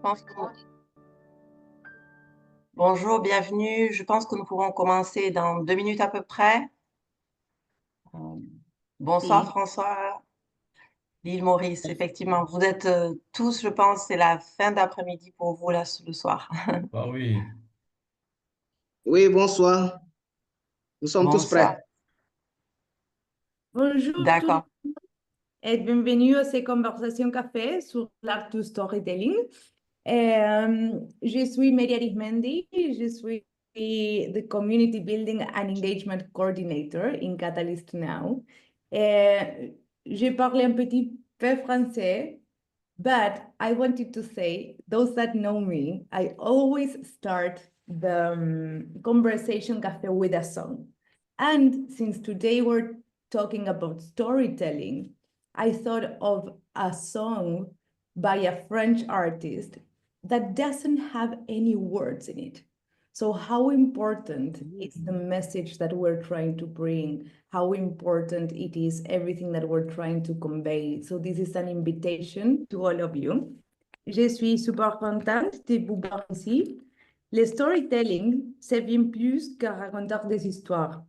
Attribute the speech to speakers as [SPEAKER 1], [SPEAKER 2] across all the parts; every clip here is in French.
[SPEAKER 1] pense que... Bonjour, bienvenue. Je pense que nous pourrons commencer dans 2 minutes à peu près. Euh, Bonsoir
[SPEAKER 2] Sí,
[SPEAKER 1] François, l'île Maurice. Effectivement, vous êtes tous, je pense, c'est la fin d'après-midi pour vous là le soir.
[SPEAKER 3] Ah oui,
[SPEAKER 2] oui, bonsoir. Nous sommes tous prêts.
[SPEAKER 1] Bonsoir.
[SPEAKER 4] Bonjour tout le
[SPEAKER 1] D'accord.
[SPEAKER 4] monde et bienvenue à ces conversations café sur l'art du storytelling. Je suis Mary Arismendi, je suis the Community Building and Engagement Coordinator in Catalyst Now. Je parle un petit peu français, but I wanted to say, those that know me, I always start the conversation café with a song. And since today we're talking about storytelling, I thought of a song by a French artist that doesn't have any words in it. So how important is the message that we're trying to bring? How important it is everything that we're trying to convey? So this is an invitation to all of you. Je suis super contente de vous voir ici. Le storytelling, c'est bien plus que raconter des histoires.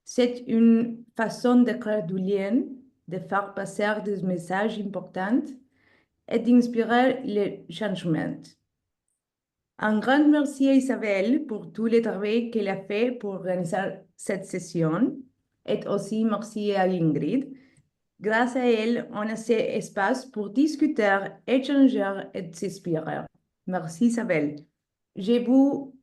[SPEAKER 4] C'est une façon de créer du lien, de faire passer des messages importants et d'inspirer le changement. Un grand merci à Isabelle pour tout le travail qu'elle a fait pour organiser cette session et aussi merci à Ingrid. Grâce à elle, on a cet espace pour discuter, échanger et s'inspirer. Merci Isabelle. Je vous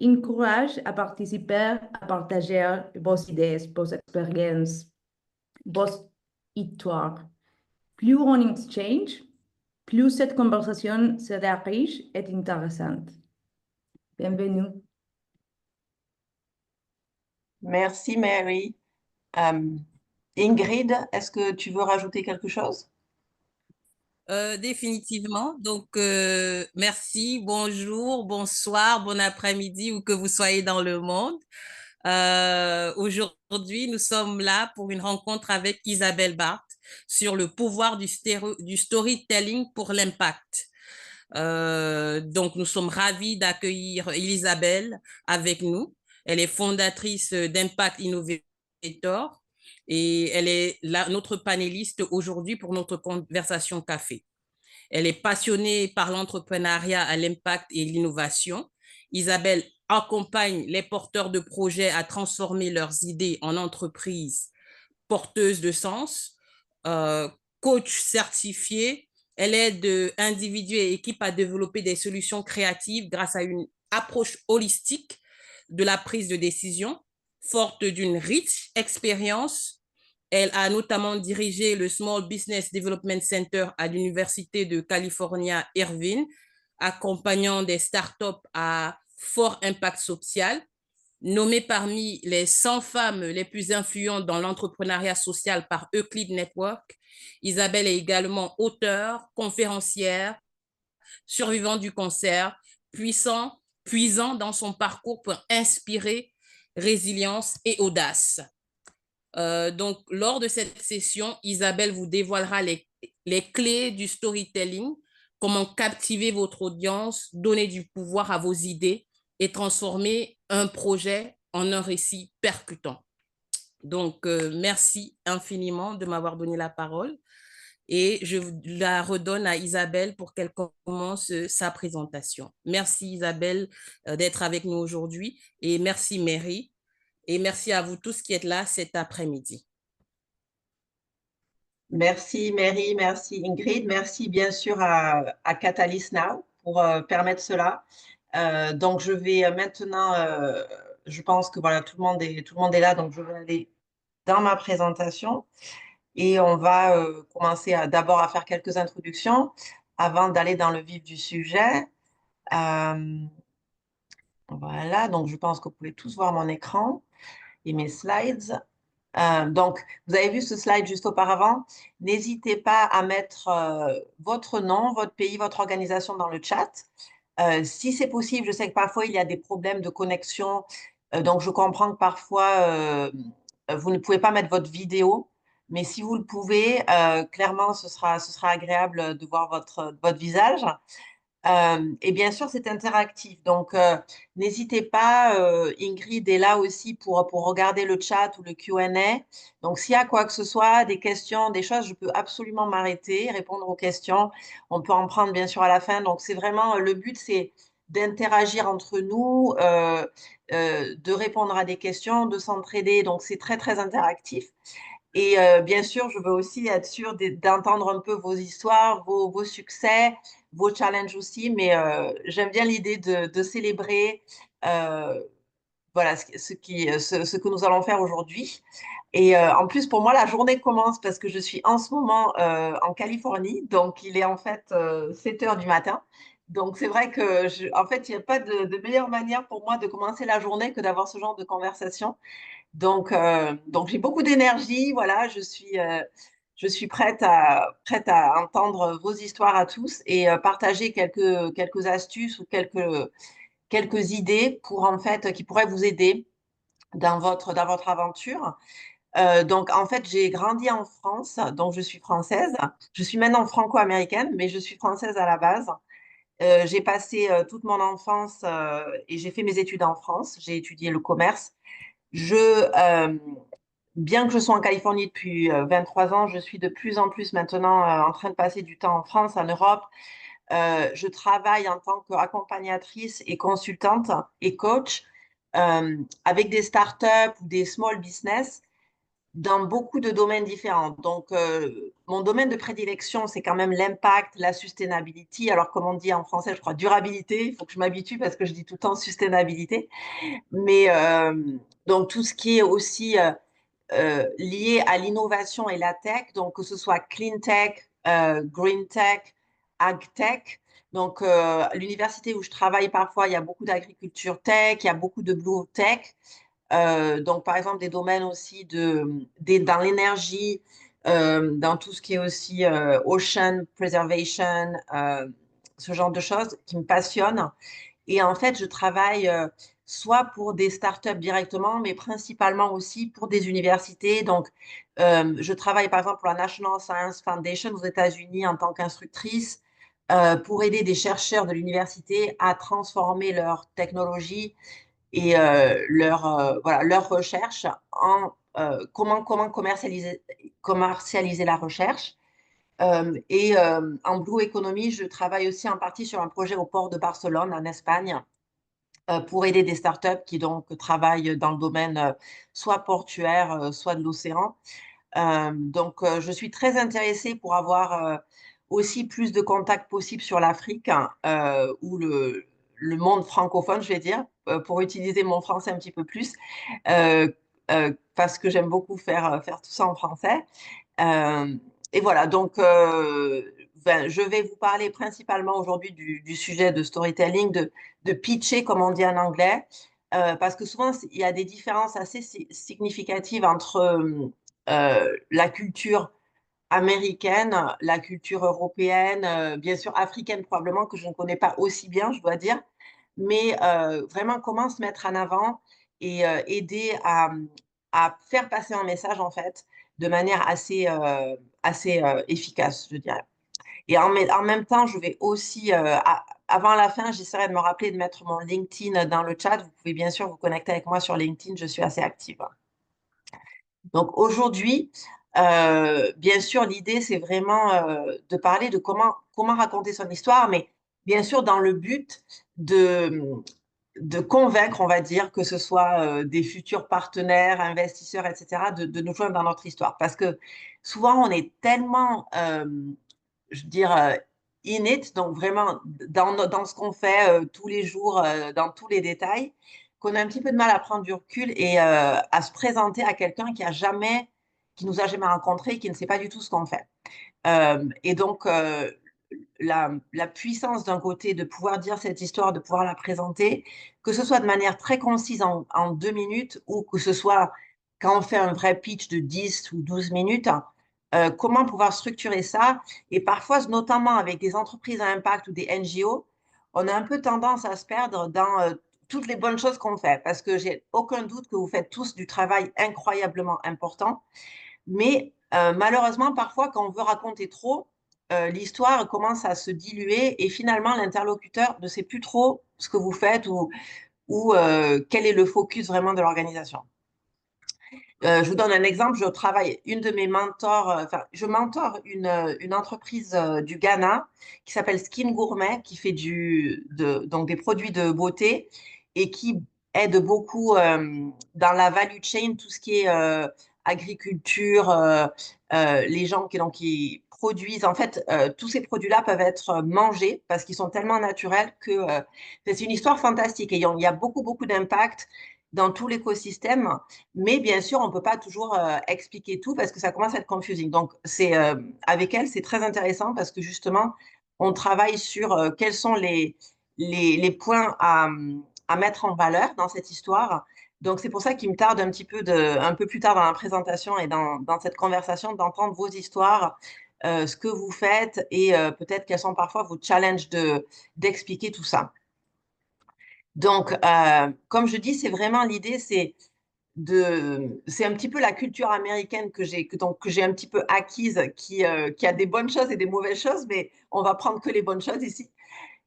[SPEAKER 4] encourage à participer, à partager vos idées, vos expériences, vos histoires. Plus on exchange, plus cette conversation sera riche et intéressante. Bienvenue.
[SPEAKER 1] Merci Mary. Euh, Ingrid, est-ce que tu veux rajouter quelque chose?
[SPEAKER 5] Définitivement. Donc, merci, bonjour, bonsoir, bon après-midi, où que vous soyez dans le monde. Aujourd'hui, nous sommes là pour une rencontre avec Isabelle Barthes sur le pouvoir du storytelling pour l'impact. Donc, nous sommes ravis d'accueillir Isabelle avec nous. Elle est fondatrice d'Impact Innovator et elle est notre panéliste aujourd'hui pour notre conversation café. Elle est passionnée par l'entrepreneuriat à l'impact et l'innovation. Isabelle accompagne les porteurs de projets à transformer leurs idées en entreprises porteuses de sens. Coach certifiée, elle aide individus et équipes à développer des solutions créatives grâce à une approche holistique de la prise de décision, forte d'une riche expérience. Elle a notamment dirigé le Small Business Development Center à l'Université de California, Irvine, accompagnant des startups à fort impact social. Nommée parmi les 100 femmes les plus influentes dans l'entrepreneuriat social par Euclid Network, Isabelle est également auteure, conférencière, survivant du cancer, puisant dans son parcours pour inspirer résilience et audace. Donc, lors de cette session, Isabelle vous dévoilera les clés du storytelling, comment captiver votre audience, donner du pouvoir à vos idées et transformer un projet en un récit percutant. Donc, merci infiniment de m'avoir donné la parole et je la redonne à Isabelle pour qu'elle commence sa présentation. Merci Isabelle d'être avec nous aujourd'hui et merci Mary. Et merci à vous tous qui êtes là cet après-midi.
[SPEAKER 1] Merci Mary, merci Ingrid, merci bien sûr à Catalyst Now pour permettre cela. Donc je vais maintenant, je pense que voilà, tout le monde est là, donc je vais aller dans ma présentation et on va commencer d'abord à faire quelques introductions avant d'aller dans le vif du sujet. Euh, voilà, donc je pense que vous pouvez tous voir mon écran et mes slides. Donc, vous avez vu ce slide juste auparavant. N'hésitez pas à mettre votre nom, votre pays, votre organisation dans le chat. Si c'est possible, je sais que parfois il y a des problèmes de connexion, donc je comprends que parfois vous ne pouvez pas mettre votre vidéo, mais si vous le pouvez, clairement ce sera agréable de voir votre visage. Et bien sûr, c'est interactif. Donc, n'hésitez pas, Ingrid est là aussi pour regarder le chat ou le Q&A. Donc, s'il y a quoi que ce soit, des questions, des choses, je peux absolument m'arrêter, répondre aux questions. On peut en prendre bien sûr à la fin. Donc, c'est vraiment, le but, c'est d'interagir entre nous, de répondre à des questions, de s'entraider. Donc, c'est très, très interactif. Et bien sûr, je veux aussi être sûre d'entendre un peu vos histoires, vos succès, vos challenges aussi, mais j'aime bien l'idée de célébrer euh, voilà, ce que nous allons faire aujourd'hui. Et en plus, pour moi, la journée commence parce que je suis en ce moment en Californie, donc il est en fait 7 heures du matin. Donc c'est vrai que, en fait, il n'y a pas de meilleure manière pour moi de commencer la journée que d'avoir ce genre de conversation. Donc j'ai beaucoup d'énergie, voilà, je suis prête à entendre vos histoires à tous et partager quelques astuces ou quelques idées pour en fait qui pourraient vous aider dans votre aventure. Donc en fait, j'ai grandi en France, donc je suis française. Je suis maintenant franco-américaine, mais je suis française à la base. J'ai passé toute mon enfance et j'ai fait mes études en France. J'ai étudié le commerce. Je, bien que je sois en Californie depuis 23 ans, je suis de plus en plus maintenant en train de passer du temps en France, en Europe. Je travaille en tant qu'accompagnatrice et consultante et coach avec des startups ou des small business dans beaucoup de domaines différents. Donc, mon domaine de prédilection, c'est quand même l'impact, la sustainability. Alors, comme on dit en français, je crois durabilité. Il faut que je m'habitue parce que je dis tout le temps sustainabilité. Mais donc, tout ce qui est aussi lié à l'innovation et la tech, donc que ce soit clean tech, green tech, ag tech. Donc, l'université où je travaille parfois, il y a beaucoup d'agriculture tech, il y a beaucoup de blue tech. Donc, par exemple, des domaines aussi dans l'énergie, dans tout ce qui est aussi ocean preservation, ce genre de choses qui me passionnent. Et en fait, je travaille soit pour des startups directement, mais principalement aussi pour des universités. Donc, je travaille par exemple pour la National Science Foundation aux États-Unis en tant qu'instructrice pour aider des chercheurs de l'université à transformer leur technologie et voilà, leur recherche en comment commercialiser la recherche. En Blue Economy, je travaille aussi en partie sur un projet au port de Barcelone, en Espagne, pour aider des startups qui donc travaillent dans le domaine soit portuaire, soit de l'océan. Je suis très intéressée pour avoir aussi plus de contacts possibles sur l'Afrique ou le monde francophone, je vais dire, pour utiliser mon français un petit peu plus, parce que j'aime beaucoup faire tout ça en français. Euh, et voilà, donc je vais vous parler principalement aujourd'hui du sujet de storytelling, de pitcher, comme on dit en anglais, parce que souvent, il y a des différences assez significatives entre la culture américaine, la culture européenne, bien sûr africaine probablement, que je ne connais pas aussi bien, je dois dire, mais vraiment comment se mettre en avant et aider à faire passer un message en fait de manière assez efficace, je dirais. Et en même temps, je vais aussi, avant la fin, j'essaierai de me rappeler de mettre mon LinkedIn dans le chat. Vous pouvez bien sûr vous connecter avec moi sur LinkedIn, je suis assez active. Donc aujourd'hui, bien sûr, l'idée, c'est vraiment de parler de comment raconter son histoire, mais bien sûr dans le but de convaincre, on va dire, que ce soit des futurs partenaires, investisseurs, etc., de nous joindre dans notre histoire. Parce que souvent, on est tellement, je veux dire, in it, donc vraiment dans ce qu'on fait tous les jours, dans tous les détails, qu'on a un petit peu de mal à prendre du recul et à se présenter à quelqu'un qui nous a jamais rencontrés, qui ne sait pas du tout ce qu'on fait. Et donc, la puissance d'un côté de pouvoir dire cette histoire, de pouvoir la présenter, que ce soit de manière très concise en 2 minutes ou que ce soit quand on fait un vrai pitch de 10 ou 12 minutes, comment pouvoir structurer ça. Et parfois, notamment avec des entreprises à impact ou des NGO, on a un peu tendance à se perdre dans toutes les bonnes choses qu'on fait, parce que j'ai aucun doute que vous faites tous du travail incroyablement important. Mais malheureusement, parfois, quand on veut raconter trop, l'histoire commence à se diluer et finalement, l'interlocuteur ne sait plus trop ce que vous faites ou quel est le focus vraiment de l'organisation. Je vous donne un exemple, je travaille, une de mes mentors, enfin, je mentore une entreprise du Ghana qui s'appelle Skin Gourmet, qui fait donc des produits de beauté et qui aide beaucoup dans la value chain, tout ce qui est agriculture, les gens qui produisent, en fait, tous ces produits-là peuvent être mangés parce qu'ils sont tellement naturels que c'est une histoire fantastique et il y a beaucoup, beaucoup d'impact dans tout l'écosystème. Mais bien sûr, on ne peut pas toujours expliquer tout parce que ça commence à être confusing. Donc, avec elle, c'est très intéressant parce que justement, on travaille sur quels sont les points à mettre en valeur dans cette histoire. Donc, c'est pour ça qu'il me tarde un peu plus tard dans la présentation et dans cette conversation d'entendre vos histoires, ce que vous faites et peut-être quels sont parfois vos challenges d'expliquer tout ça. Donc, comme je dis, c'est vraiment l'idée, c'est un petit peu la culture américaine que j'ai un petit peu acquise, qui a des bonnes choses et des mauvaises choses, mais on va prendre que les bonnes choses ici,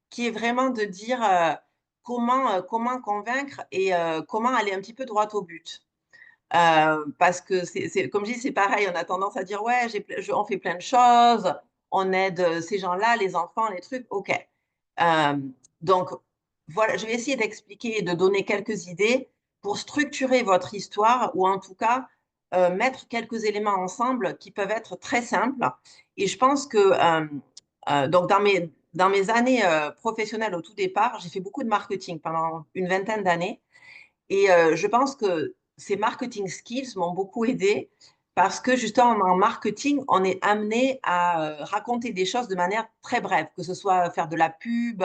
[SPEAKER 1] qui est vraiment de dire comment convaincre et comment aller un petit peu droit au but. Parce que comme je dis, c'est pareil, on a tendance à dire, ouais, on fait plein de choses, on aide ces gens-là, les enfants, les trucs, ok. Euh, donc, voilà, je vais essayer d'expliquer et de donner quelques idées pour structurer votre histoire ou en tout cas mettre quelques éléments ensemble qui peuvent être très simples. Et je pense que donc dans mes années professionnelles au tout départ, j'ai fait beaucoup de marketing pendant une vingtaine d'années. Et je pense que ces marketing skills m'ont beaucoup aidé parce que justement en marketing, on est amené à raconter des choses de manière très brève, que ce soit faire de la pub,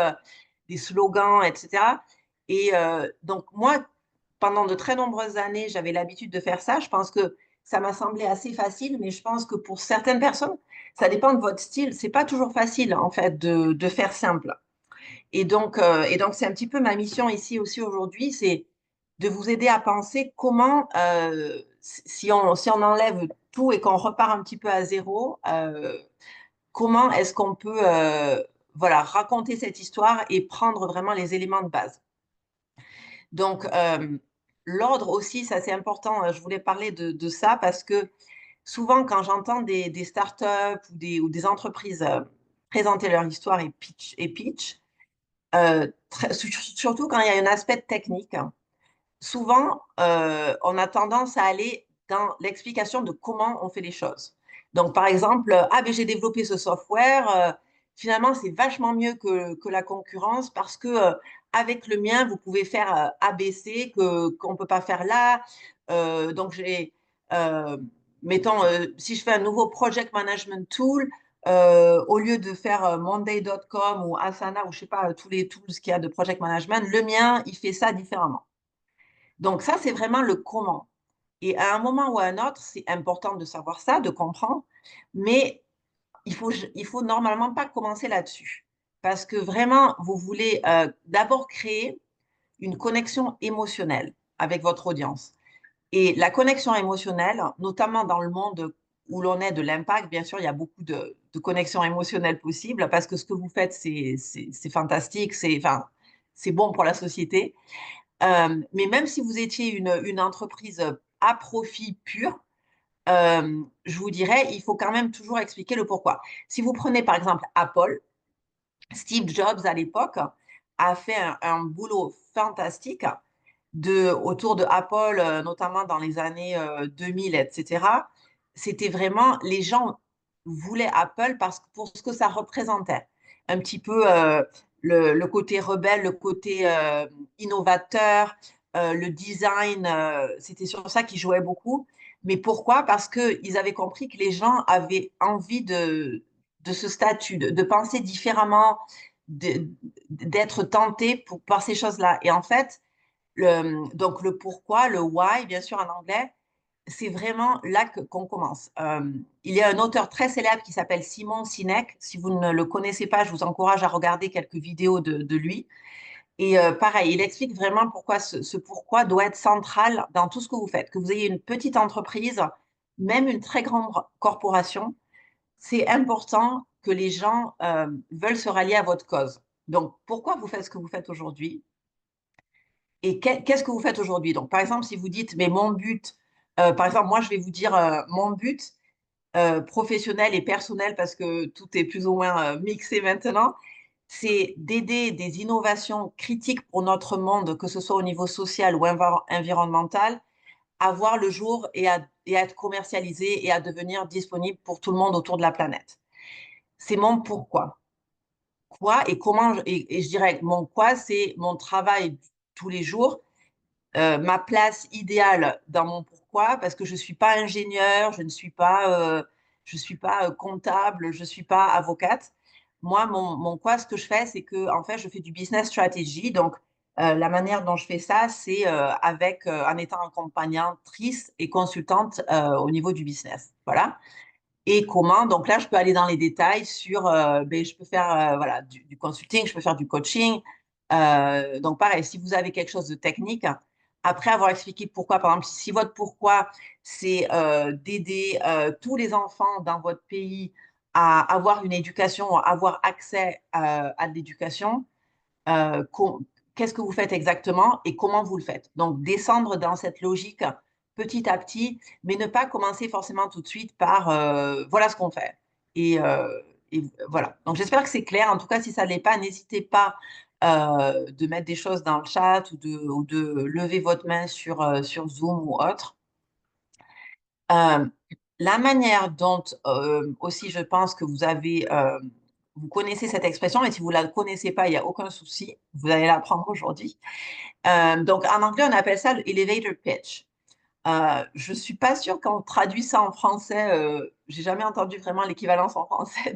[SPEAKER 1] des slogans, etc. Et donc moi, pendant de très nombreuses années, j'avais l'habitude de faire ça. Je pense que ça m'a semblé assez facile, mais je pense que pour certaines personnes, ça dépend de votre style. C'est pas toujours facile en fait de faire simple. Et donc, c'est un petit peu ma mission ici aussi aujourd'hui, c'est de vous aider à penser comment, si on enlève tout et qu'on repart un petit peu à zéro, comment est-ce qu'on peut voilà, raconter cette histoire et prendre vraiment les éléments de base. Donc, l'ordre aussi, ça c'est important, je voulais parler de ça parce que souvent quand j'entends des startups ou des entreprises présenter leur histoire et pitch surtout quand il y a un aspect technique, souvent, on a tendance à aller dans l'explication de comment on fait les choses. Donc, par exemple, ah, ben, j'ai développé ce software, finalement, c'est vachement mieux que la concurrence parce que avec le mien, vous pouvez faire ABC qu'on ne peut pas faire là. Donc, mettons, si je fais un nouveau project management tool, au lieu de faire Monday.com ou Asana ou je ne sais pas, tous les tools qu'il y a de project management, le mien, il fait ça différemment. Donc ça, c'est vraiment le comment. Et à un moment ou à un autre, c'est important de savoir ça, de comprendre, mais il faut normalement pas commencer là-dessus. Parce que vraiment, vous voulez d'abord créer une connexion émotionnelle avec votre audience. Et la connexion émotionnelle, notamment dans le monde où l'on est de l'impact, bien sûr, il y a beaucoup de connexions émotionnelles possibles parce que ce que vous faites, c'est fantastique, c'est bon pour la société. Mais même si vous étiez une entreprise à profit pur, je vous dirais, il faut quand même toujours expliquer le pourquoi. Si vous prenez par exemple Apple, Steve Jobs à l'époque a fait un boulot fantastique autour de Apple, notamment dans les années 2000, etc. C'était vraiment, les gens voulaient Apple pour ce que ça représentait. Un petit peu le côté rebelle, le côté innovateur, le design, c'était sur ça qu'ils jouaient beaucoup. Mais pourquoi? Parce qu'ils avaient compris que les gens avaient envie de ce statut, de penser différemment, d'être tentés par ces choses-là. Et en fait, donc le pourquoi, le why, bien sûr en anglais, c'est vraiment là qu'on commence. Il y a un auteur très célèbre qui s'appelle Simon Sinek. Si vous ne le connaissez pas, je vous encourage à regarder quelques vidéos de lui. Et pareil, il explique vraiment pourquoi ce pourquoi doit être central dans tout ce que vous faites. Que vous ayez une petite entreprise, même une très grande corporation, c'est important que les gens veulent se rallier à votre cause. Donc, pourquoi vous faites ce que vous faites aujourd'hui? Et qu'est-ce que vous faites aujourd'hui? Donc, par exemple, si vous dites, mais mon but, par exemple, moi, je vais vous dire, mon but professionnel et personnel, parce que tout est plus ou moins mixé maintenant, c'est d'aider des innovations critiques pour notre monde, que ce soit au niveau social ou environnemental, à voir le jour et à être commercialisé et à devenir disponible pour tout le monde autour de la planète. C'est mon pourquoi. Quoi et comment, et je dirais mon quoi, c'est mon travail tous les jours, ma place idéale dans mon pourquoi, parce que je ne suis pas ingénieure, je suis pas comptable, je ne suis pas avocate. Moi, mon quoi, ce que je fais, c'est que en fait, je fais du business strategy. Donc, la manière dont je fais ça, c'est en étant accompagnatrice et consultante au niveau du business. Voilà. Et comment? Donc là, je peux aller dans les détails sur, ben, je peux faire voilà, du consulting, je peux faire du coaching. Donc pareil, si vous avez quelque chose de technique, après avoir expliqué pourquoi, par exemple, si votre pourquoi, c'est d'aider tous les enfants dans votre pays à avoir une éducation, à avoir accès à de l'éducation, euh, co- qu'est-ce que vous faites exactement et comment vous le faites. Donc, descendre dans cette logique petit à petit, mais ne pas commencer forcément tout de suite par voilà ce qu'on fait. Et, euh, et voilà. Donc, j'espère que c'est clair. En tout cas, si ça ne l'est pas, n'hésitez pas de mettre des choses dans le chat ou de lever votre main sur Zoom ou autre. Euh, la manière dont aussi je pense que vous connaissez cette expression, et si vous ne la connaissez pas, il n'y a aucun souci, vous allez l'apprendre aujourd'hui. Donc en anglais, on appelle ça le elevator pitch. Je ne suis pas sûre qu'on traduit ça en français, j'ai jamais entendu vraiment l'équivalence en français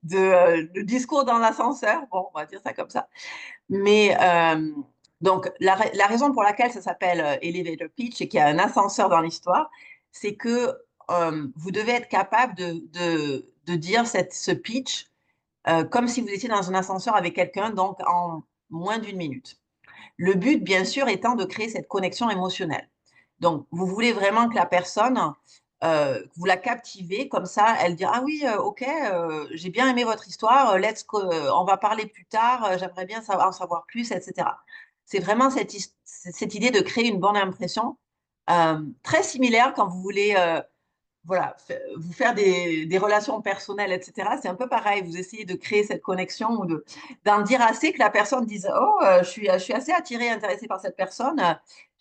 [SPEAKER 1] le discours dans l'ascenseur, bon, on va dire ça comme ça. Mais donc, la raison pour laquelle ça s'appelle elevator pitch et qu'il y a un ascenseur dans l'histoire, c'est que vous devez être capable de dire ce pitch comme si vous étiez dans un ascenseur avec quelqu'un, donc en moins d'une minute. Le but, bien sûr, étant de créer cette connexion émotionnelle. Donc, vous voulez vraiment que la personne, vous la captivez, comme ça, elle dit, ah oui, ok, j'ai bien aimé votre histoire, on va parler plus tard, j'aimerais bien en savoir plus, etc. C'est vraiment cette idée de créer une bonne impression, très similaire quand vous voulez voilà, vous faire des relations personnelles, etc. C'est un peu pareil, vous essayez de créer cette connexion ou d'en dire assez que la personne dise, oh, je suis assez attirée, intéressée par cette personne,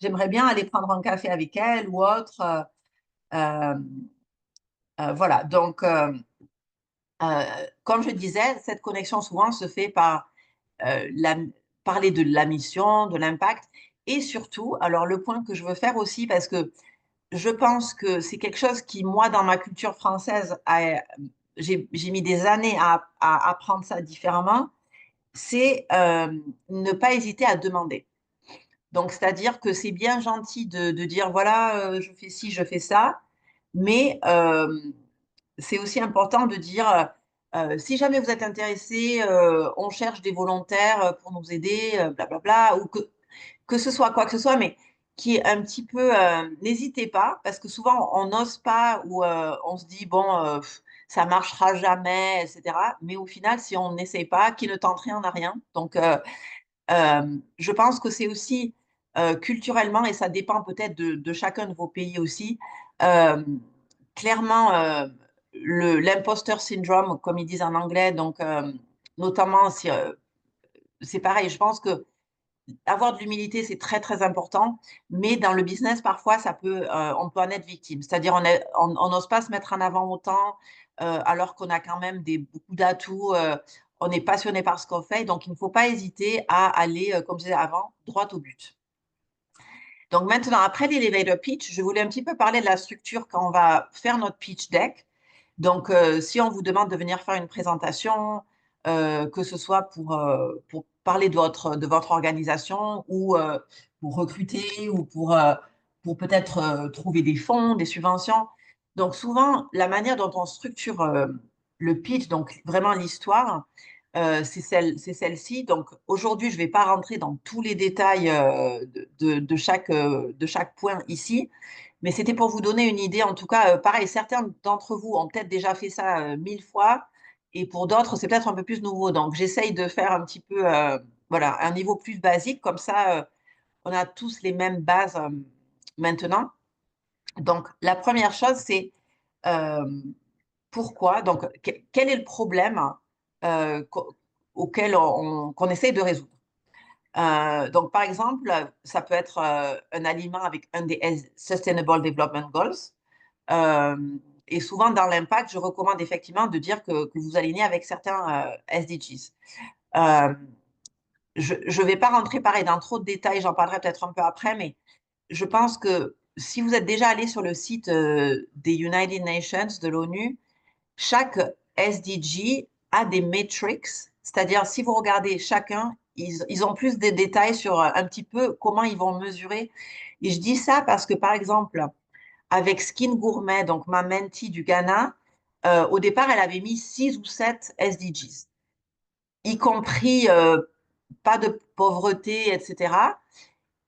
[SPEAKER 1] j'aimerais bien aller prendre un café avec elle ou autre. Euh, voilà, donc, euh, comme je disais, cette connexion souvent se fait par parler de la mission, de l'impact, et surtout, alors le point que je veux faire aussi, parce que je pense que c'est quelque chose qui, moi, dans ma culture française, j'ai mis des années à apprendre ça différemment, c'est ne pas hésiter à demander. Donc, c'est-à-dire que c'est bien gentil de dire, voilà, je fais ci, je fais ça, mais c'est aussi important de dire, si jamais vous êtes intéressé, on cherche des volontaires pour nous aider, blablabla, ou que ce soit quoi que ce soit, mais qui est un petit peu, n'hésitez pas, parce que souvent on n'ose pas ou on se dit, bon, ça marchera jamais, etc. Mais au final, si on n'essaye pas, qui ne tente rien n'a rien. Donc, je pense que c'est aussi culturellement, et ça dépend peut-être de chacun de vos pays aussi, euh, clairement, l'imposteur syndrome, comme ils disent en anglais, donc notamment, c'est pareil, je pense que avoir de l'humilité, c'est très, très important, mais dans le business, parfois, on peut en être victime. C'est-à-dire, on n'ose pas se mettre en avant autant, alors qu'on a quand même beaucoup d'atouts, on est passionné par ce qu'on fait, donc il ne faut pas hésiter à aller, comme je disais avant, droit au but. Donc maintenant, après l'elevator pitch, je voulais un petit peu parler de la structure quand on va faire notre pitch deck. Donc, si on vous demande de venir faire une présentation, que ce soit pour parler de votre organisation ou pour recruter ou pour peut-être trouver des fonds, des subventions. Donc, souvent, la manière dont on structure le pitch, donc vraiment l'histoire, c'est celle-ci. Donc, aujourd'hui, je ne vais pas rentrer dans tous les détails de chaque point ici. Mais c'était pour vous donner une idée. En tout cas, pareil, certains d'entre vous ont peut-être déjà fait ça 1000 fois. et pour d'autres, c'est peut-être un peu plus nouveau. Donc, j'essaye de faire un petit peu, voilà, un niveau plus basique, comme ça, on a tous les mêmes bases maintenant. Donc, la première chose, c'est euh, pourquoi, donc, quel est le problème euh, qu'o- auquel qu'on essaye de résoudre. Donc, par exemple, ça peut être un aliment avec un des Sustainable Development Goals. Euh, et souvent, dans l'impact, je recommande effectivement de dire que vous alignez avec certains SDGs. Euh, je ne vais pas rentrer pareil dans trop de détails, j'en parlerai peut-être un peu après, mais je pense que si vous êtes déjà allé sur le site des United Nations, de l'ONU, chaque SDG a des metrics, c'est-à-dire si vous regardez chacun, ils ont plus de détails sur un petit peu comment ils vont mesurer. Et je dis ça parce que, par exemple, avec Skin Gourmet, donc ma mentee du Ghana, au départ, elle avait mis 6 ou 7 SDGs, y compris pas de pauvreté, etc.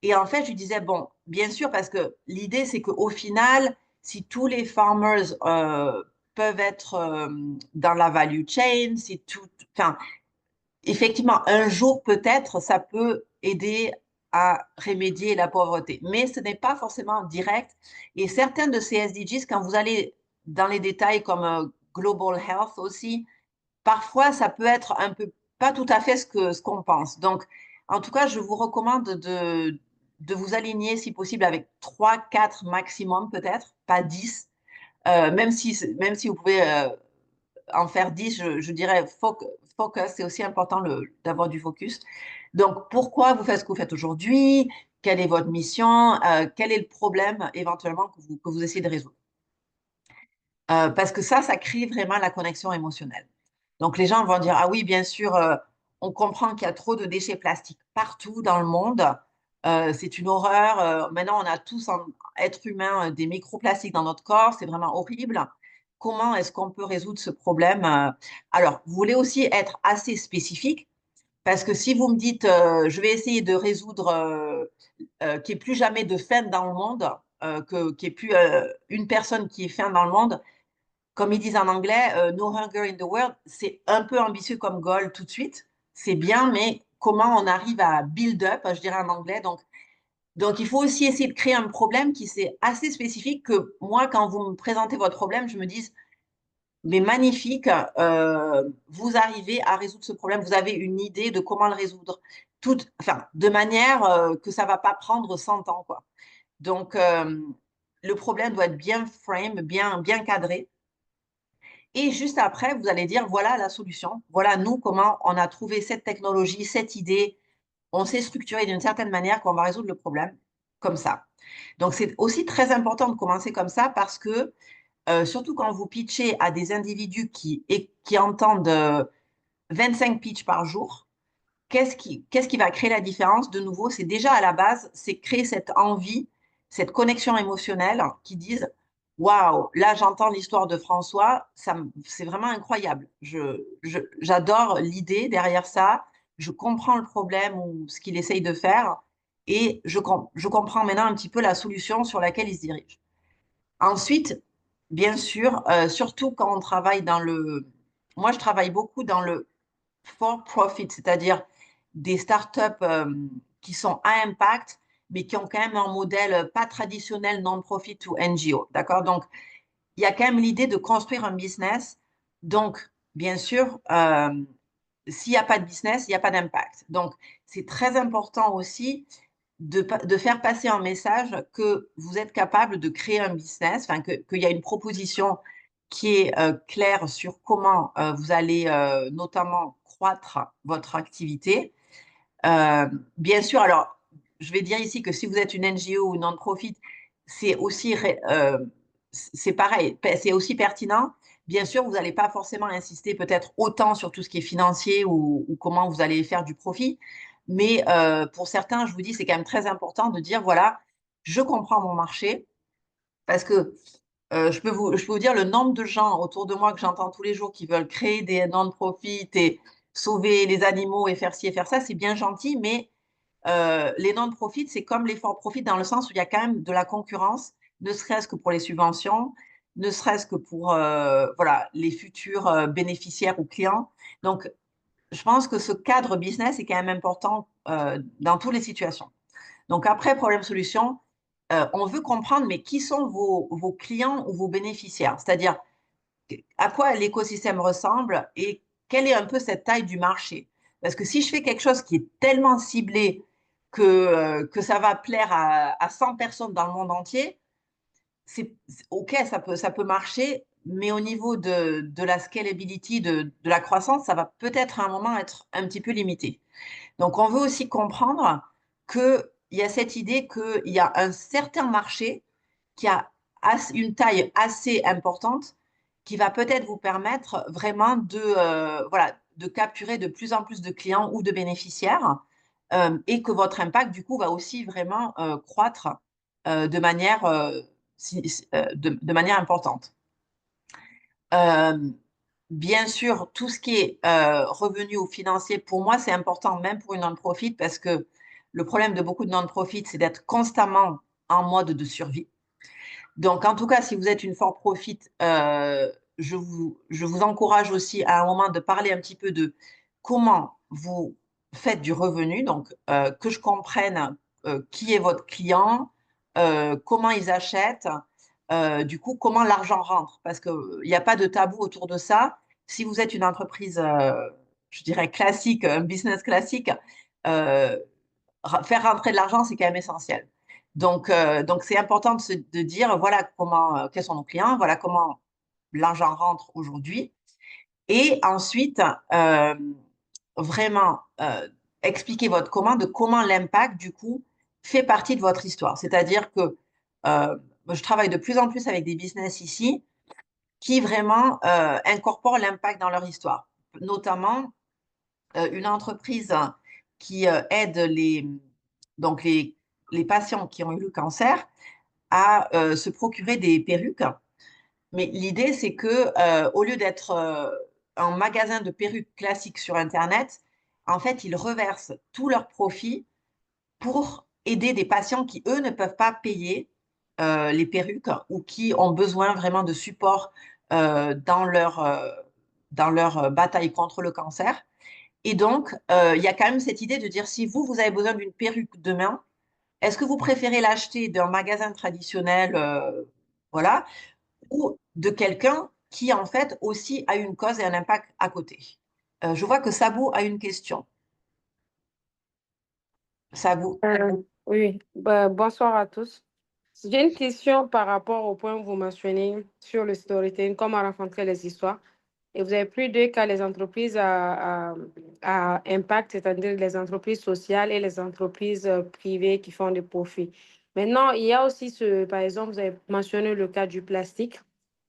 [SPEAKER 1] Et en fait, je lui disais, bon, bien sûr, parce que l'idée, c'est qu'au final, si tous les farmers peuvent être dans la value chain, si tout, enfin, effectivement, un jour peut-être, ça peut aider à remédier la pauvreté. Mais ce n'est pas forcément direct. Et certains de ces SDGs, quand vous allez dans les détails comme Global Health aussi, parfois, ça peut être un peu pas tout à fait ce qu'on pense. Donc, en tout cas, je vous recommande de vous aligner, si possible, avec 3, 4 maximum, peut-être, pas 10. Même si vous pouvez en faire 10, je dirais focus, c'est aussi important d'avoir du focus. Donc, pourquoi vous faites ce que vous faites aujourd'hui? Quelle est votre mission? Quel est le problème éventuellement que vous essayez de résoudre? Parce que ça crée vraiment la connexion émotionnelle. Donc, les gens vont dire, ah oui, bien sûr, on comprend qu'il y a trop de déchets plastiques partout dans le monde. C'est une horreur. Maintenant, on a tous, en être humain, des microplastiques dans notre corps. C'est vraiment horrible. Comment est-ce qu'on peut résoudre ce problème? Alors, vous voulez aussi être assez spécifique, parce que si vous me dites, je vais essayer de résoudre qu'il n'y ait plus jamais de faim dans le monde, qu'il n'y ait plus une personne qui est faim dans le monde, comme ils disent en anglais, No Hunger in the World, c'est un peu ambitieux comme goal tout de suite. C'est bien, mais comment on arrive à build up, je dirais en anglais. Donc, il faut aussi essayer de créer un problème qui c'est assez spécifique que moi, quand vous me présentez votre problème, je me dis, mais magnifique, vous arrivez à résoudre ce problème, vous avez une idée de comment le résoudre, enfin, de manière que ça ne va pas prendre 100 ans, quoi. Donc, le problème doit être bien frame, bien cadré. Et juste après, vous allez dire, voilà la solution. Voilà, nous, comment on a trouvé cette technologie, cette idée. On s'est structuré d'une certaine manière qu'on va résoudre le problème comme ça. Donc, c'est aussi très important de commencer comme ça parce que, surtout quand vous pitchez à des individus qui entendent 25 pitchs par jour, qu'est-ce qui va créer la différence? De nouveau, c'est déjà à la base, c'est créer cette envie, cette connexion émotionnelle qui disent waouh, là j'entends l'histoire de François, c'est vraiment incroyable. J'adore l'idée derrière ça, je comprends le problème ou ce qu'il essaye de faire et je comprends maintenant un petit peu la solution sur laquelle il se dirige. Ensuite, bien sûr, surtout quand on travaille dans le... Moi, je travaille beaucoup dans le for profit, c'est-à-dire des startups qui sont à impact, mais qui ont quand même un modèle pas traditionnel non-profit ou NGO. D'accord? Donc, il y a quand même l'idée de construire un business. Donc, bien sûr, s'il n'y a pas de business, il n'y a pas d'impact. Donc, c'est très important aussi de faire passer un message que vous êtes capable de créer un business, enfin, qu'il y a une proposition qui est claire sur comment vous allez notamment croître votre activité. Bien sûr, alors, je vais dire ici que si vous êtes une NGO ou non-profit, c'est aussi, c'est pareil, c'est aussi pertinent. Bien sûr, vous n'allez pas forcément insister peut-être autant sur tout ce qui est financier ou comment vous allez faire du profit. Mais pour certains, je vous dis, c'est quand même très important de dire, voilà, je comprends mon marché parce que je peux vous dire le nombre de gens autour de moi que j'entends tous les jours qui veulent créer des non-profit et sauver les animaux et faire ci et faire ça, c'est bien gentil, mais les non-profit, c'est comme les for-profit dans le sens où il y a quand même de la concurrence, ne serait-ce que pour les subventions. ne serait-ce que pour voilà, les futurs bénéficiaires ou clients. Donc, je pense que ce cadre business est quand même important dans toutes les situations. Donc, après problème-solution, on veut comprendre, mais qui sont vos clients ou vos bénéficiaires? C'est-à-dire, à quoi l'écosystème ressemble et quelle est un peu cette taille du marché? Parce que si je fais quelque chose qui est tellement ciblé que ça va plaire à 100 personnes dans le monde entier, OK, ça peut marcher, mais au niveau de la scalability, de la croissance, ça va peut-être à un moment être un petit peu limité. Donc, on veut aussi comprendre qu'il y a cette idée qu'il y a un certain marché qui a une taille assez importante qui va peut-être vous permettre vraiment voilà, de capturer de plus en plus de clients ou de bénéficiaires et que votre impact, du coup, va aussi vraiment croître de manière, de manière importante. Bien sûr, tout ce qui est revenu ou financier, pour moi, c'est important, même pour une non-profit, parce que le problème de beaucoup de non-profit, c'est d'être constamment en mode de survie. Donc, en tout cas, si vous êtes une for-profit, je vous encourage aussi à un moment de parler un petit peu de comment vous faites du revenu, donc que je comprenne qui est votre client, comment ils achètent, du coup, comment l'argent rentre, parce qu'il n'y a pas de tabou autour de ça. Si vous êtes une entreprise, je dirais classique, un business classique, euh, faire rentrer de l'argent, c'est quand même essentiel. Donc c'est important de dire, voilà comment, quels sont nos clients, voilà comment l'argent rentre aujourd'hui. Et ensuite, vraiment expliquer votre commande, comment l'impact, du coup, fait partie de votre histoire. C'est-à-dire que je travaille de plus en plus avec des business ici qui vraiment incorporent l'impact dans leur histoire. Notamment, une entreprise qui aide donc les patients qui ont eu le cancer à se procurer des perruques. Mais l'idée, c'est que au lieu d'être un magasin de perruques classiques sur Internet, en fait, ils reversent tous leurs profits pour aider des patients qui, eux, ne peuvent pas payer les perruques ou qui ont besoin vraiment de support dans leur bataille contre le cancer. Et donc, il y a quand même cette idée de dire, si vous avez besoin d'une perruque demain, est-ce que vous préférez l'acheter d'un magasin traditionnel, voilà, ou de quelqu'un qui, en fait, aussi a une cause et un impact à côté? Je vois que Sabou a une question. Sabou.
[SPEAKER 3] Oui, bah, bonsoir à tous. J'ai une question par rapport au point que vous mentionnez sur le storytelling, comment rencontrer les histoires. Et vous avez pris deux cas, les entreprises à impact, c'est-à-dire les entreprises sociales et les entreprises privées qui font des profits. Maintenant, il y a aussi par exemple, vous avez mentionné le cas du plastique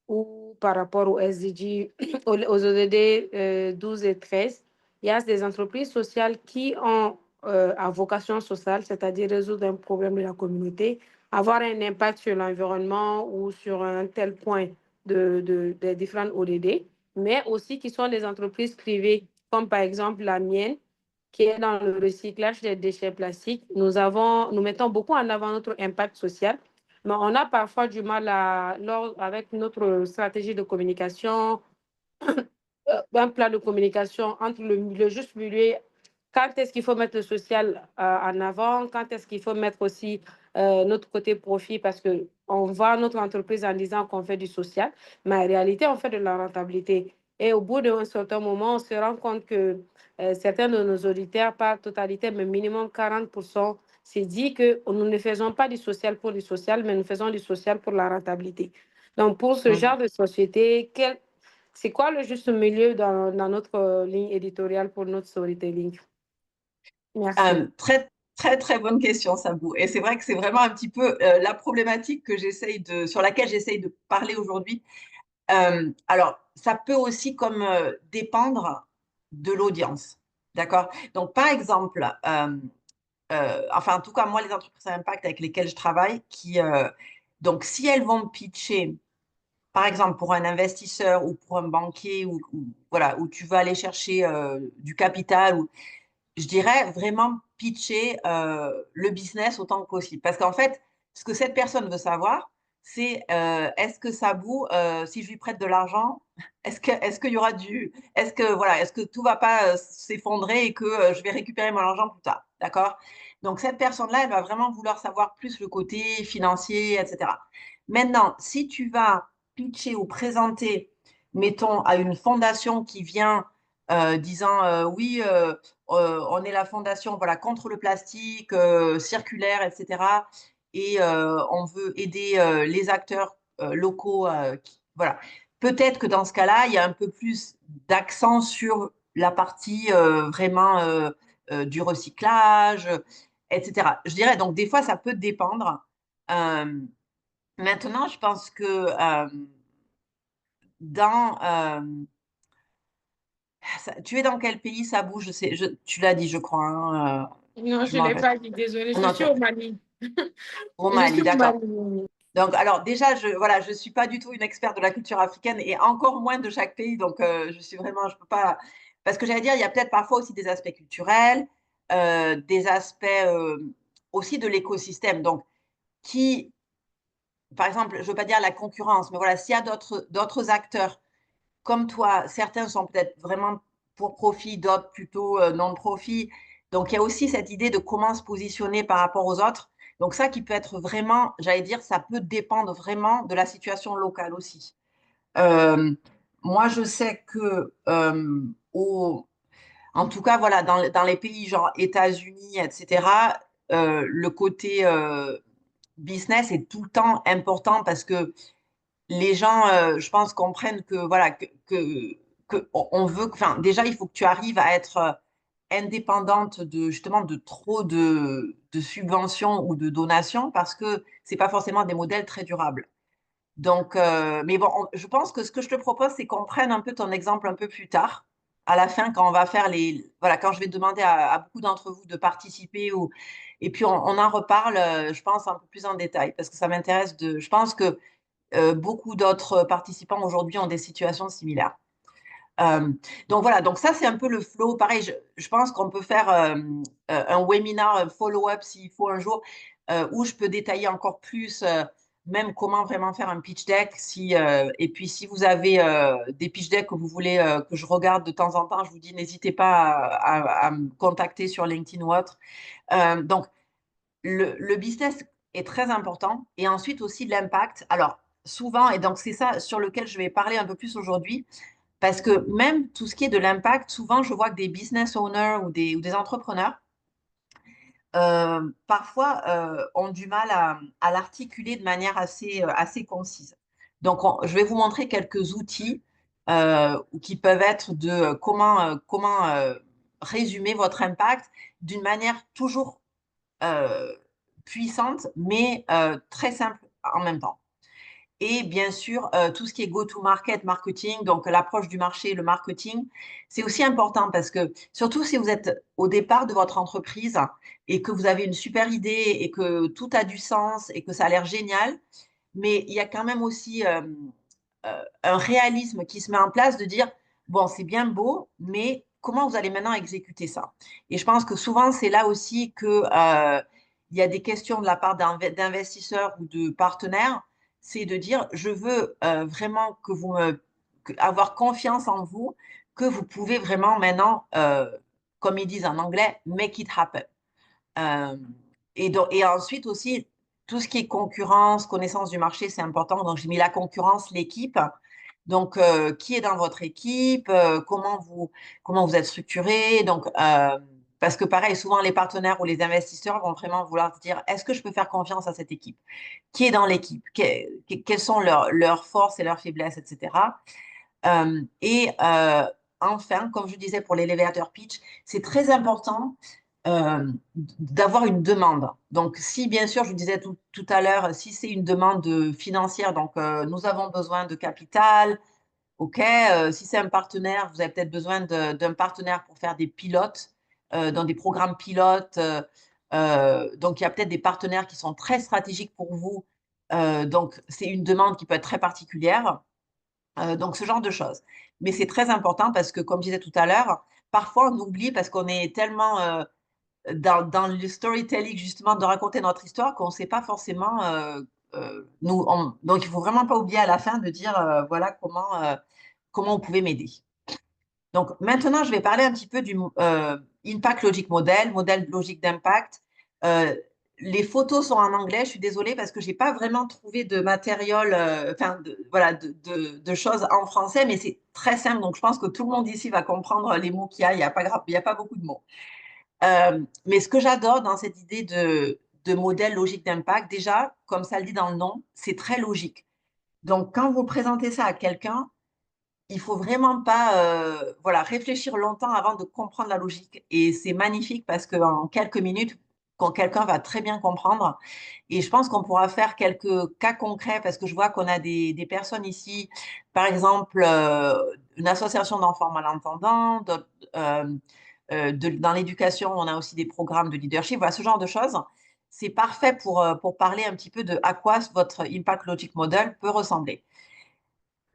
[SPEAKER 3] ou par rapport aux SDG, aux ODD 12 et 13, il y a des entreprises sociales qui ont à vocation sociale, c'est-à-dire résoudre un problème de la communauté, avoir un impact sur l'environnement ou sur un tel point des différentes ODD, mais aussi qui sont des entreprises privées, comme par exemple la mienne, qui est dans le recyclage des déchets plastiques. Nous mettons beaucoup en avant notre impact social, mais on a parfois du mal avec notre stratégie de communication, un plan de communication entre le juste milieu. Quand est-ce qu'il faut mettre le social en avant? Quand est-ce qu'il faut mettre aussi notre côté profit? Parce qu'on voit notre entreprise en disant qu'on fait du social, mais en réalité, on fait de la rentabilité. Et au bout d'un certain moment, on se rend compte que certains de nos auditeurs, pas totalité, mais minimum 40%, c'est dit que nous ne faisons pas du social pour du social, mais nous faisons du social pour la rentabilité. Donc, pour ce genre de société, c'est quoi le juste milieu dans notre ligne éditoriale pour notre storytelling? Merci.
[SPEAKER 1] Très, très, très bonne question, Sabou. Et c'est vrai que c'est vraiment un petit peu la problématique sur laquelle j'essaye de parler aujourd'hui. Alors, ça peut aussi comme dépendre de l'audience. D'accord? Donc, par exemple, enfin, en tout cas, moi, les entreprises à impact avec lesquelles je travaille, donc, si elles vont pitcher, par exemple, pour un investisseur ou pour un banquier, voilà, où tu vas aller chercher du capital, je dirais vraiment pitcher le business autant que possible. Parce qu'en fait, ce que cette personne veut savoir, c'est est-ce que Sabou, si je lui prête de l'argent, est-ce qu'il y aura est-ce que tout va pas s'effondrer et que je vais récupérer mon argent plus tard, d'accord? Donc cette personne-là, elle va vraiment vouloir savoir plus le côté financier, etc. Maintenant, si tu vas pitcher ou présenter, mettons, à une fondation qui vient disant oui, on est la fondation voilà, contre le plastique circulaire, etc. Et on veut aider les acteurs locaux. Voilà. Peut-être que dans ce cas-là, il y a un peu plus d'accent sur la partie vraiment du recyclage, etc. Je dirais, donc des fois, ça peut dépendre. Euh, Maintenant, je pense que dans... tu es dans quel pays, ça bouge? Tu l'as dit, je crois. Hein,
[SPEAKER 3] Non,
[SPEAKER 1] je
[SPEAKER 3] je ne
[SPEAKER 1] m'en
[SPEAKER 3] l'ai
[SPEAKER 1] rappelle.
[SPEAKER 3] pas dit, désolée. Je
[SPEAKER 1] Non,
[SPEAKER 3] suis au Mali.
[SPEAKER 1] au
[SPEAKER 3] Je
[SPEAKER 1] Mali,
[SPEAKER 3] suis au
[SPEAKER 1] d'accord.
[SPEAKER 3] Mali.
[SPEAKER 1] Donc, alors déjà, voilà, je suis pas du tout une experte de la culture africaine et encore moins de chaque pays. Donc, je suis vraiment, je peux pas. Parce que j'allais dire, il y a peut-être parfois aussi des aspects culturels, des aspects aussi de l'écosystème. Donc, qui, par exemple, je veux pas dire la concurrence, mais voilà, s'il y a d'autres acteurs comme toi, certains sont peut-être vraiment pour profit, d'autres plutôt non-profit. Donc, il y a aussi cette idée de comment se positionner par rapport aux autres. Donc, ça qui peut être vraiment, j'allais dire, ça peut dépendre vraiment de la situation locale aussi. Euh, Moi, je sais que, en tout cas, voilà, dans les pays genre États-Unis, etc., le côté business est tout le temps important parce que les gens, je pense, comprennent que voilà on veut, enfin déjà il faut que tu arrives à être indépendante de justement de trop de subventions ou de donations parce que c'est pas forcément des modèles très durables. Donc, mais bon, je pense que ce que je te propose, c'est qu'on prenne un peu ton exemple un peu plus tard, à la fin, quand on va faire voilà, quand je vais demander à beaucoup d'entre vous de participer et puis on en reparle, je pense, un peu plus en détail parce que ça m'intéresse je pense que beaucoup d'autres participants aujourd'hui ont des situations similaires. Euh, donc voilà, donc ça c'est un peu le flow. Pareil, je pense qu'on peut faire un webinar, un follow-up s'il faut un jour, où je peux détailler encore plus même comment vraiment faire un pitch deck. Et puis si vous avez des pitch decks que vous voulez que je regarde de temps en temps, je vous dis n'hésitez pas à me contacter sur LinkedIn ou autre. Donc le business est très important et ensuite aussi l'impact. Alors, souvent, et donc c'est ça sur lequel je vais parler un peu plus aujourd'hui, parce que même tout ce qui est de l'impact, souvent, je vois que des business owners ou des entrepreneurs, parfois, ont du mal à l'articuler de manière assez concise. Donc, je vais vous montrer quelques outils qui peuvent être de comment résumer votre impact d'une manière toujours euh, puissante, mais très simple en même temps. Et bien sûr, tout ce qui est go-to-market, marketing, donc l'approche du marché, le marketing, c'est aussi important parce que surtout si vous êtes au départ de votre entreprise et que vous avez une super idée et que tout a du sens et que ça a l'air génial, mais il y a quand même aussi un réalisme qui se met en place de dire, bon, c'est bien beau, mais comment vous allez maintenant exécuter ça? Et je pense que souvent, c'est là aussi que, il y a des questions de la part d'investisseurs ou de partenaires, c'est de dire, je veux vraiment avoir confiance en vous, que vous pouvez vraiment maintenant, comme ils disent en anglais, make it happen. Euh, et ensuite aussi, tout ce qui est concurrence, connaissance du marché, c'est important. Donc, j'ai mis la concurrence, l'équipe. Donc, qui est dans votre équipe, comment vous êtes structuré. Donc, parce que pareil, souvent les partenaires ou les investisseurs vont vraiment vouloir se dire, est-ce que je peux faire confiance à cette équipe? Qui est dans l'équipe? Quelles sont leurs forces et leurs faiblesses, etc. Et enfin, comme je disais pour l'élévateur pitch, c'est très important d'avoir une demande. Donc, si bien sûr, je vous disais tout à l'heure, si c'est une demande financière, donc nous avons besoin de capital, ok. Si c'est un partenaire, vous avez peut-être besoin d'un partenaire pour faire des pilotes, dans des programmes pilotes. Donc, il y a peut-être des partenaires qui sont très stratégiques pour vous. Donc, c'est une demande qui peut être très particulière. Donc, ce genre de choses. Mais c'est très important parce que, comme je disais tout à l'heure, parfois on oublie parce qu'on est tellement dans le storytelling, justement, de raconter notre histoire qu'on ne sait pas forcément donc, il ne faut vraiment pas oublier à la fin de dire, voilà comment vous pouvez m'aider. Donc, maintenant, je vais parler un petit peu du Impact Logic Model, modèle logique d'impact. Les photos sont en anglais, je suis désolée parce que je n'ai pas vraiment trouvé de matériel, voilà, de choses en français, mais c'est très simple. Donc, je pense que tout le monde ici va comprendre les mots qu'il y a. Il y a pas beaucoup de mots. Mais ce que j'adore dans cette idée de modèle logique d'impact, déjà, comme ça le dit dans le nom, c'est très logique. Donc, quand vous présentez ça à quelqu'un, il faut vraiment pas voilà, réfléchir longtemps avant de comprendre la logique. Et c'est magnifique parce qu'en quelques minutes, quand quelqu'un va très bien comprendre, et je pense qu'on pourra faire quelques cas concrets parce que je vois qu'on a des personnes ici, par exemple, une association d'enfants malentendants, dans l'éducation, on a aussi des programmes de leadership, voilà, ce genre de choses. C'est parfait pour parler un petit peu de à quoi votre Impact Logic Model peut ressembler.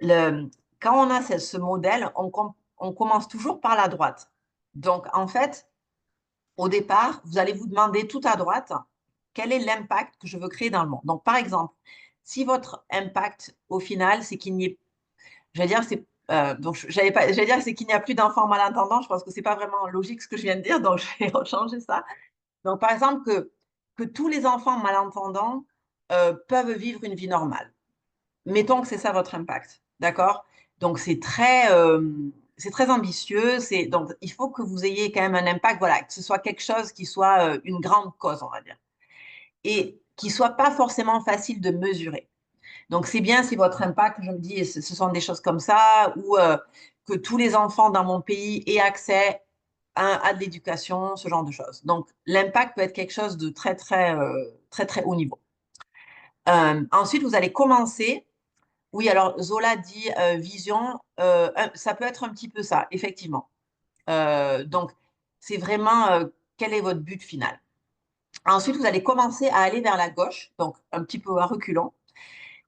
[SPEAKER 1] Quand on a ce modèle, on commence toujours par la droite. Donc, en fait, au départ, vous allez vous demander tout à droite, quel est l'impact que je veux créer dans le monde? Donc, par exemple, si votre impact, au final, c'est qu'il n'y ait, je vais dire, c'est qu'il n'y a plus d'enfants malentendants. Je pense que ce n'est pas vraiment logique ce que je viens de dire, donc je vais changer ça. Donc, par exemple, que tous les enfants malentendants peuvent vivre une vie normale. Mettons que c'est ça votre impact, d'accord? Donc, c'est très ambitieux. Donc, il faut que vous ayez quand même un impact, voilà, que ce soit quelque chose qui soit une grande cause, on va dire, et qui ne soit pas forcément facile de mesurer. Donc, c'est bien si votre impact, je me dis, ce sont des choses comme ça, ou que tous les enfants dans mon pays aient accès à de l'éducation, ce genre de choses. Donc, l'impact peut être quelque chose de très, très, très, très haut niveau. Ensuite, vous allez commencer. Oui, alors Zola dit vision, ça peut être un petit peu ça, effectivement. Donc, c'est vraiment quel est votre but final. Ensuite, vous allez commencer à aller vers la gauche, donc un petit peu à reculons,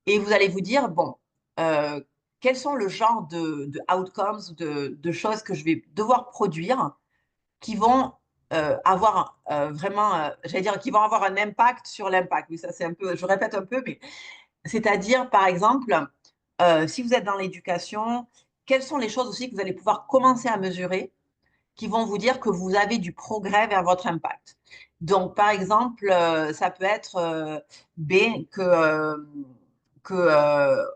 [SPEAKER 1] et vous allez vous dire, bon, quels sont le genre de outcomes, de choses que je vais devoir produire qui vont avoir vraiment, j'allais dire, qui vont avoir un impact sur l'impact. Oui, ça c'est un peu, je répète un peu, mais c'est-à-dire, par exemple, si vous êtes dans l'éducation, quelles sont les choses aussi que vous allez pouvoir commencer à mesurer qui vont vous dire que vous avez du progrès vers votre impact. Donc, par exemple, ça peut être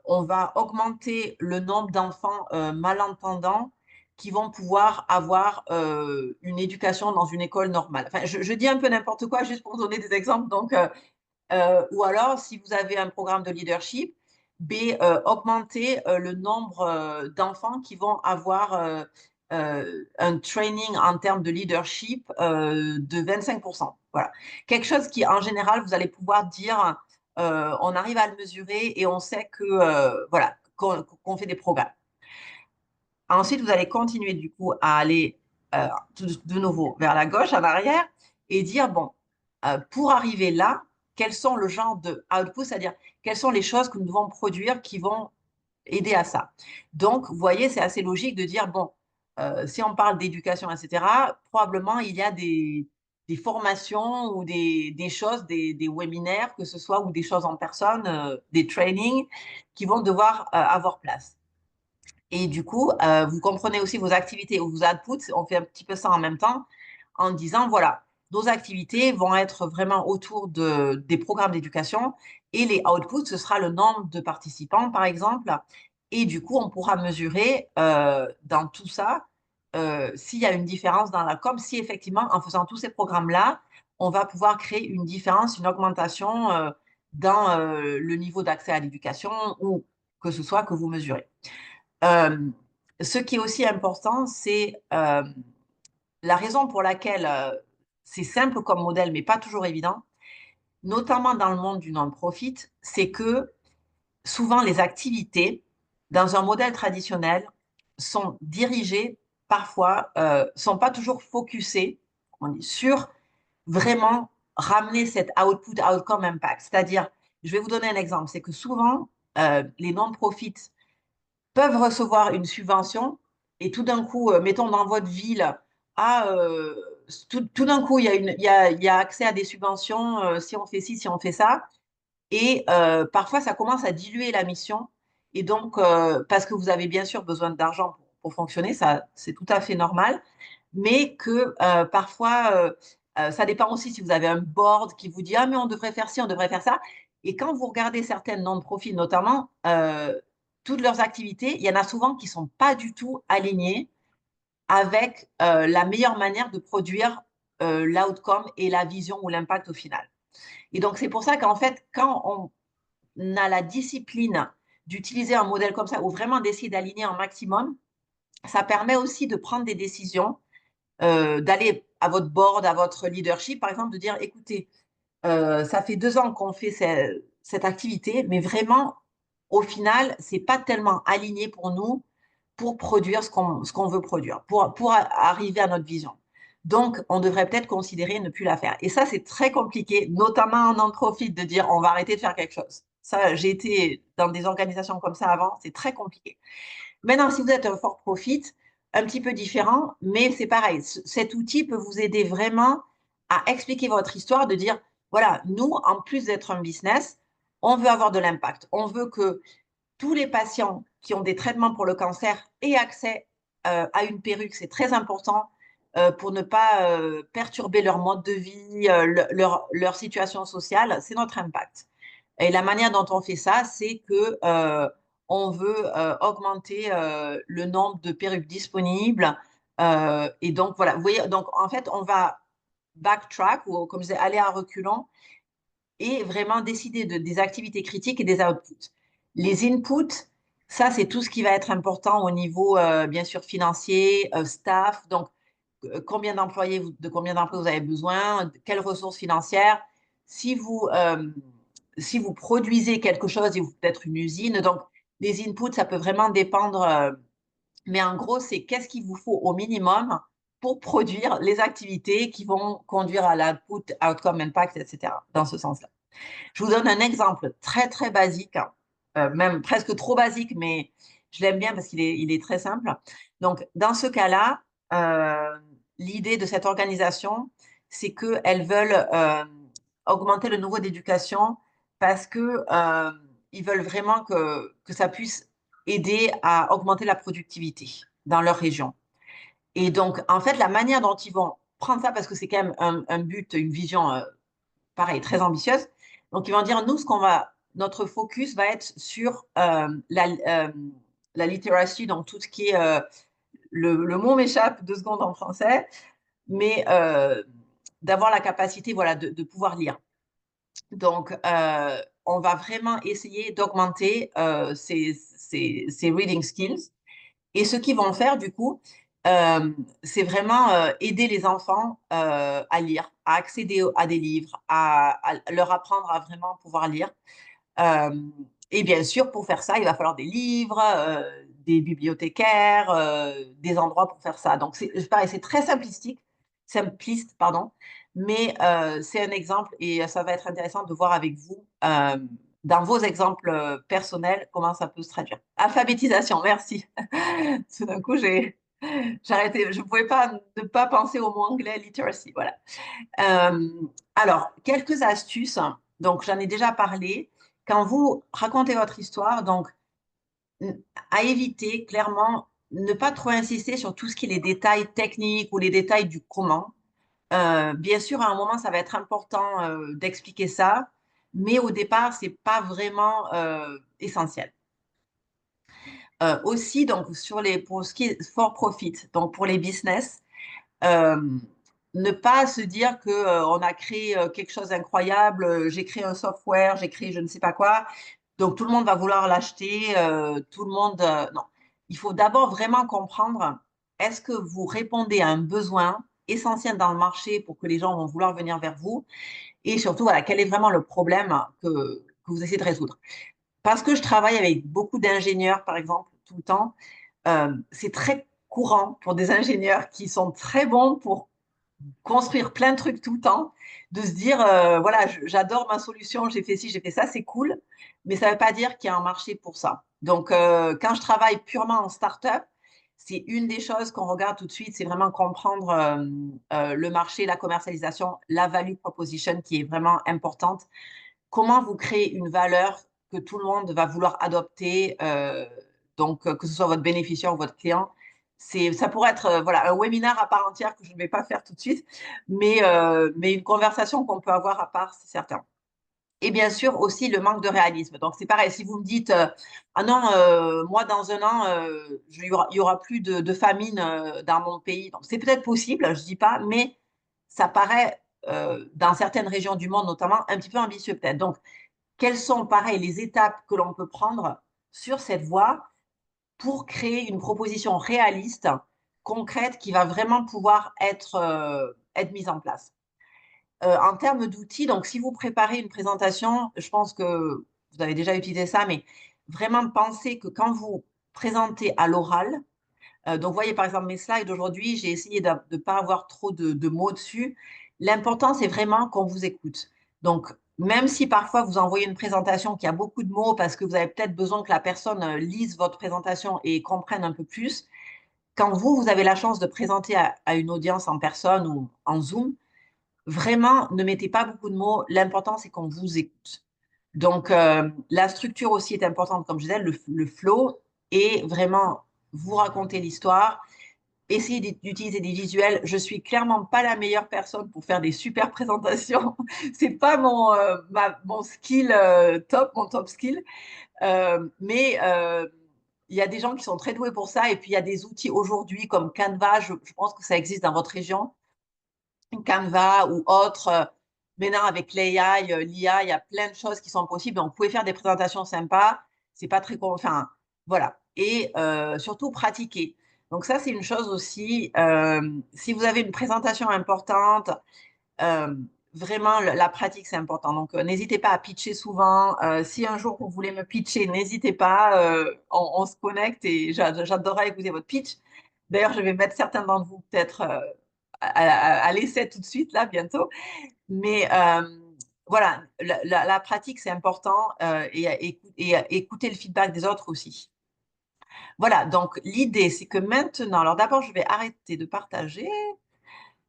[SPEAKER 1] on va augmenter le nombre d'enfants malentendants qui vont pouvoir avoir une éducation dans une école normale. Enfin, je dis un peu n'importe quoi juste pour donner des exemples. Donc, ou alors, si vous avez un programme de leadership, augmenter le nombre d'enfants qui vont avoir un training en termes de leadership de 25%. Voilà. Quelque chose qui, en général, vous allez pouvoir dire, on arrive à le mesurer et on sait que, voilà, qu'on fait des progrès. Ensuite, vous allez continuer du coup à aller de nouveau vers la gauche, en arrière, et dire, bon, pour arriver là, quels sont le genre de output, c'est-à-dire quelles sont les choses que nous devons produire qui vont aider à ça. Donc, vous voyez, c'est assez logique de dire, bon, si on parle d'éducation, etc., probablement il y a des formations ou des choses, des webinaires, que ce soit, ou des choses en personne, des trainings qui vont devoir avoir place. Et du coup, vous comprenez aussi vos activités ou vos outputs, on fait un petit peu ça en même temps, en disant, voilà, nos activités vont être vraiment autour des programmes d'éducation et les outputs, ce sera le nombre de participants, par exemple. Et du coup, on pourra mesurer dans tout ça s'il y a une différence dans la com, si effectivement, en faisant tous ces programmes-là, on va pouvoir créer une différence, une augmentation dans le niveau d'accès à l'éducation ou que ce soit que vous mesurez. Ce qui est aussi important, c'est la raison pour laquelle c'est simple comme modèle, mais pas toujours évident, notamment dans le monde du non-profit, c'est que souvent les activités, dans un modèle traditionnel, sont dirigées parfois, sont pas toujours focusées sur vraiment ramener cet output, outcome, impact. C'est-à-dire, je vais vous donner un exemple, c'est que souvent, les non-profits peuvent recevoir une subvention et tout d'un coup, mettons dans votre ville, tout d'un coup, il y a accès à des subventions si on fait ci, si on fait ça. Et parfois, ça commence à diluer la mission. Et donc, parce que vous avez bien sûr besoin d'argent pour fonctionner, ça, c'est tout à fait normal. Mais que parfois, ça dépend aussi si vous avez un board qui vous dit, ah, mais on devrait faire ci, on devrait faire ça. Et quand vous regardez certaines non-profits, notamment, toutes leurs activités, il y en a souvent qui ne sont pas du tout alignées avec la meilleure manière de produire l'outcome et la vision ou l'impact au final. Et donc, c'est pour ça qu'en fait, quand on a la discipline d'utiliser un modèle comme ça, ou vraiment d'essayer d'aligner un maximum, ça permet aussi de prendre des décisions, d'aller à votre board, à votre leadership, par exemple, de dire, écoutez, ça fait 2 ans qu'on fait cette activité, mais vraiment, au final, c'est pas tellement aligné pour nous pour produire ce qu'on veut produire, pour arriver à notre vision. Donc, on devrait peut-être considérer ne plus la faire. Et ça, c'est très compliqué, notamment en non-profit, de dire on va arrêter de faire quelque chose. Ça, j'ai été dans des organisations comme ça avant, c'est très compliqué. Maintenant, si vous êtes un for profit, un petit peu différent, mais c'est pareil. Cet outil peut vous aider vraiment à expliquer votre histoire, de dire, voilà, nous, en plus d'être un business, on veut avoir de l'impact. On veut que tous les patients qui ont des traitements pour le cancer aient accès à une perruque. C'est très important pour ne pas perturber leur mode de vie, leur situation sociale. C'est notre impact. Et la manière dont on fait ça, c'est que on veut augmenter le nombre de perruques disponibles. Et donc, voilà, vous voyez, donc en fait, on va backtrack, ou comme je disais, aller à reculons, et vraiment décider des activités critiques et des outputs. Les inputs, ça, c'est tout ce qui va être important au niveau, bien sûr, financier, staff. Donc, de combien d'employés vous avez besoin, quelles ressources financières. Si vous, si vous produisez quelque chose, et vous peut-être une usine, donc les inputs, ça peut vraiment dépendre. Mais en gros, c'est qu'est-ce qu'il vous faut au minimum pour produire les activités qui vont conduire à l'output, outcome, impact, etc., dans ce sens-là. Je vous donne un exemple très, très basique, même presque trop basique, mais je l'aime bien parce il est très simple. Donc, dans ce cas-là, l'idée de cette organisation, c'est qu'elles veulent augmenter le niveau d'éducation parce que ils veulent vraiment que ça puisse aider à augmenter la productivité dans leur région. Et donc, en fait, la manière dont ils vont prendre ça, parce que c'est quand même un but, une vision pareil, très ambitieuse. Donc, ils vont dire, nous, notre focus va être sur la literacy, donc tout ce qui est, le mot m'échappe 2 secondes en français, mais d'avoir la capacité, voilà, de pouvoir lire. Donc, on va vraiment essayer d'augmenter ces reading skills. Et ce qu'ils vont faire, du coup, c'est vraiment aider les enfants à lire, à accéder à des livres, à leur apprendre à vraiment pouvoir lire. Et bien sûr, pour faire ça, il va falloir des livres, des bibliothécaires, des endroits pour faire ça. Donc, c'est très simpliste, pardon, mais c'est un exemple et ça va être intéressant de voir avec vous, dans vos exemples personnels, comment ça peut se traduire. Alphabétisation, merci. Tout d'un coup, j'ai arrêté. Je ne pouvais pas ne pas penser au mot anglais, literacy. Voilà. Alors, quelques astuces. Donc, j'en ai déjà parlé. Quand vous racontez votre histoire, donc, à éviter, clairement, ne pas trop insister sur tout ce qui est les détails techniques ou les détails du comment. Bien sûr, à un moment, ça va être important d'expliquer ça, mais au départ, ce n'est pas vraiment essentiel. Aussi, donc, pour ce qui est for profit, donc pour les business, ne pas se dire qu'on a créé quelque chose d'incroyable, j'ai créé un software, j'ai créé je ne sais pas quoi, donc tout le monde va vouloir l'acheter, tout le monde… non, il faut d'abord vraiment comprendre, est-ce que vous répondez à un besoin essentiel dans le marché pour que les gens vont vouloir venir vers vous, et surtout, voilà, quel est vraiment le problème que vous essayez de résoudre. Parce que je travaille avec beaucoup d'ingénieurs, par exemple, tout le temps, c'est très courant pour des ingénieurs qui sont très bons pour construire plein de trucs tout le temps, de se dire, voilà, j'adore ma solution, j'ai fait ci, j'ai fait ça, c'est cool, mais ça ne veut pas dire qu'il y a un marché pour ça. Donc, quand je travaille purement en start-up, c'est une des choses qu'on regarde tout de suite, c'est vraiment comprendre le marché, la commercialisation, la value proposition qui est vraiment importante. comment vous créez une valeur que tout le monde va vouloir adopter, donc que ce soit votre bénéficiaire ou votre client. Ça pourrait être voilà, un webinaire à part entière que je ne vais pas faire tout de suite, mais une conversation qu'on peut avoir à part, c'est certain. Et bien sûr aussi le manque de réalisme. Donc c'est pareil, si vous me dites ah non, moi dans un an, il y aura plus de famine dans mon pays. Donc c'est peut-être possible, je dis pas, mais ça paraît dans certaines régions du monde notamment un petit peu ambitieux peut-être. Donc quelles sont pareil les étapes que l'on peut prendre sur cette voie pour créer une proposition réaliste, concrète, qui va vraiment pouvoir être mise en place. En termes d'outils, donc si vous préparez une présentation, je pense que vous avez déjà utilisé ça, mais vraiment pensez que quand vous présentez à l'oral, donc vous voyez par exemple mes slides aujourd'hui, j'ai essayé de ne pas avoir trop de mots dessus. L'important, c'est vraiment qu'on vous écoute. Donc, même si parfois vous envoyez une présentation qui a beaucoup de mots parce que vous avez peut-être besoin que la personne lise votre présentation et comprenne un peu plus, quand vous avez la chance de présenter à une audience en personne ou en Zoom, vraiment, ne mettez pas beaucoup de mots. L'important, c'est qu'on vous écoute. Donc, la structure aussi est importante, comme je disais, le flow, et vraiment vous raconter l'histoire. Essayez d'utiliser des visuels. Je suis clairement pas la meilleure personne pour faire des super présentations. C'est pas mon skill top, mon top skill. Mais il y a des gens qui sont très doués pour ça. Et puis, il y a des outils aujourd'hui comme Canva. Je pense que ça existe dans votre région. Canva ou autre. Maintenant, avec l'IA, il y a plein de choses qui sont possibles. Donc, vous pouvez faire des présentations sympas. C'est pas très... Enfin, voilà. Et surtout, pratiquer. Donc, ça, c'est une chose aussi. Si vous avez une présentation importante, euh, vraiment, la pratique, c'est important. Donc, n'hésitez pas à pitcher souvent. Si un jour, vous voulez me pitcher, n'hésitez pas. On se connecte et j'adorerais écouter votre pitch. D'ailleurs, je vais mettre certains d'entre vous peut-être à l'essai tout de suite, là, bientôt. Mais voilà, la pratique, c'est important et écouter le feedback des autres aussi. Voilà, donc l'idée, c'est que maintenant, alors d'abord, je vais arrêter de partager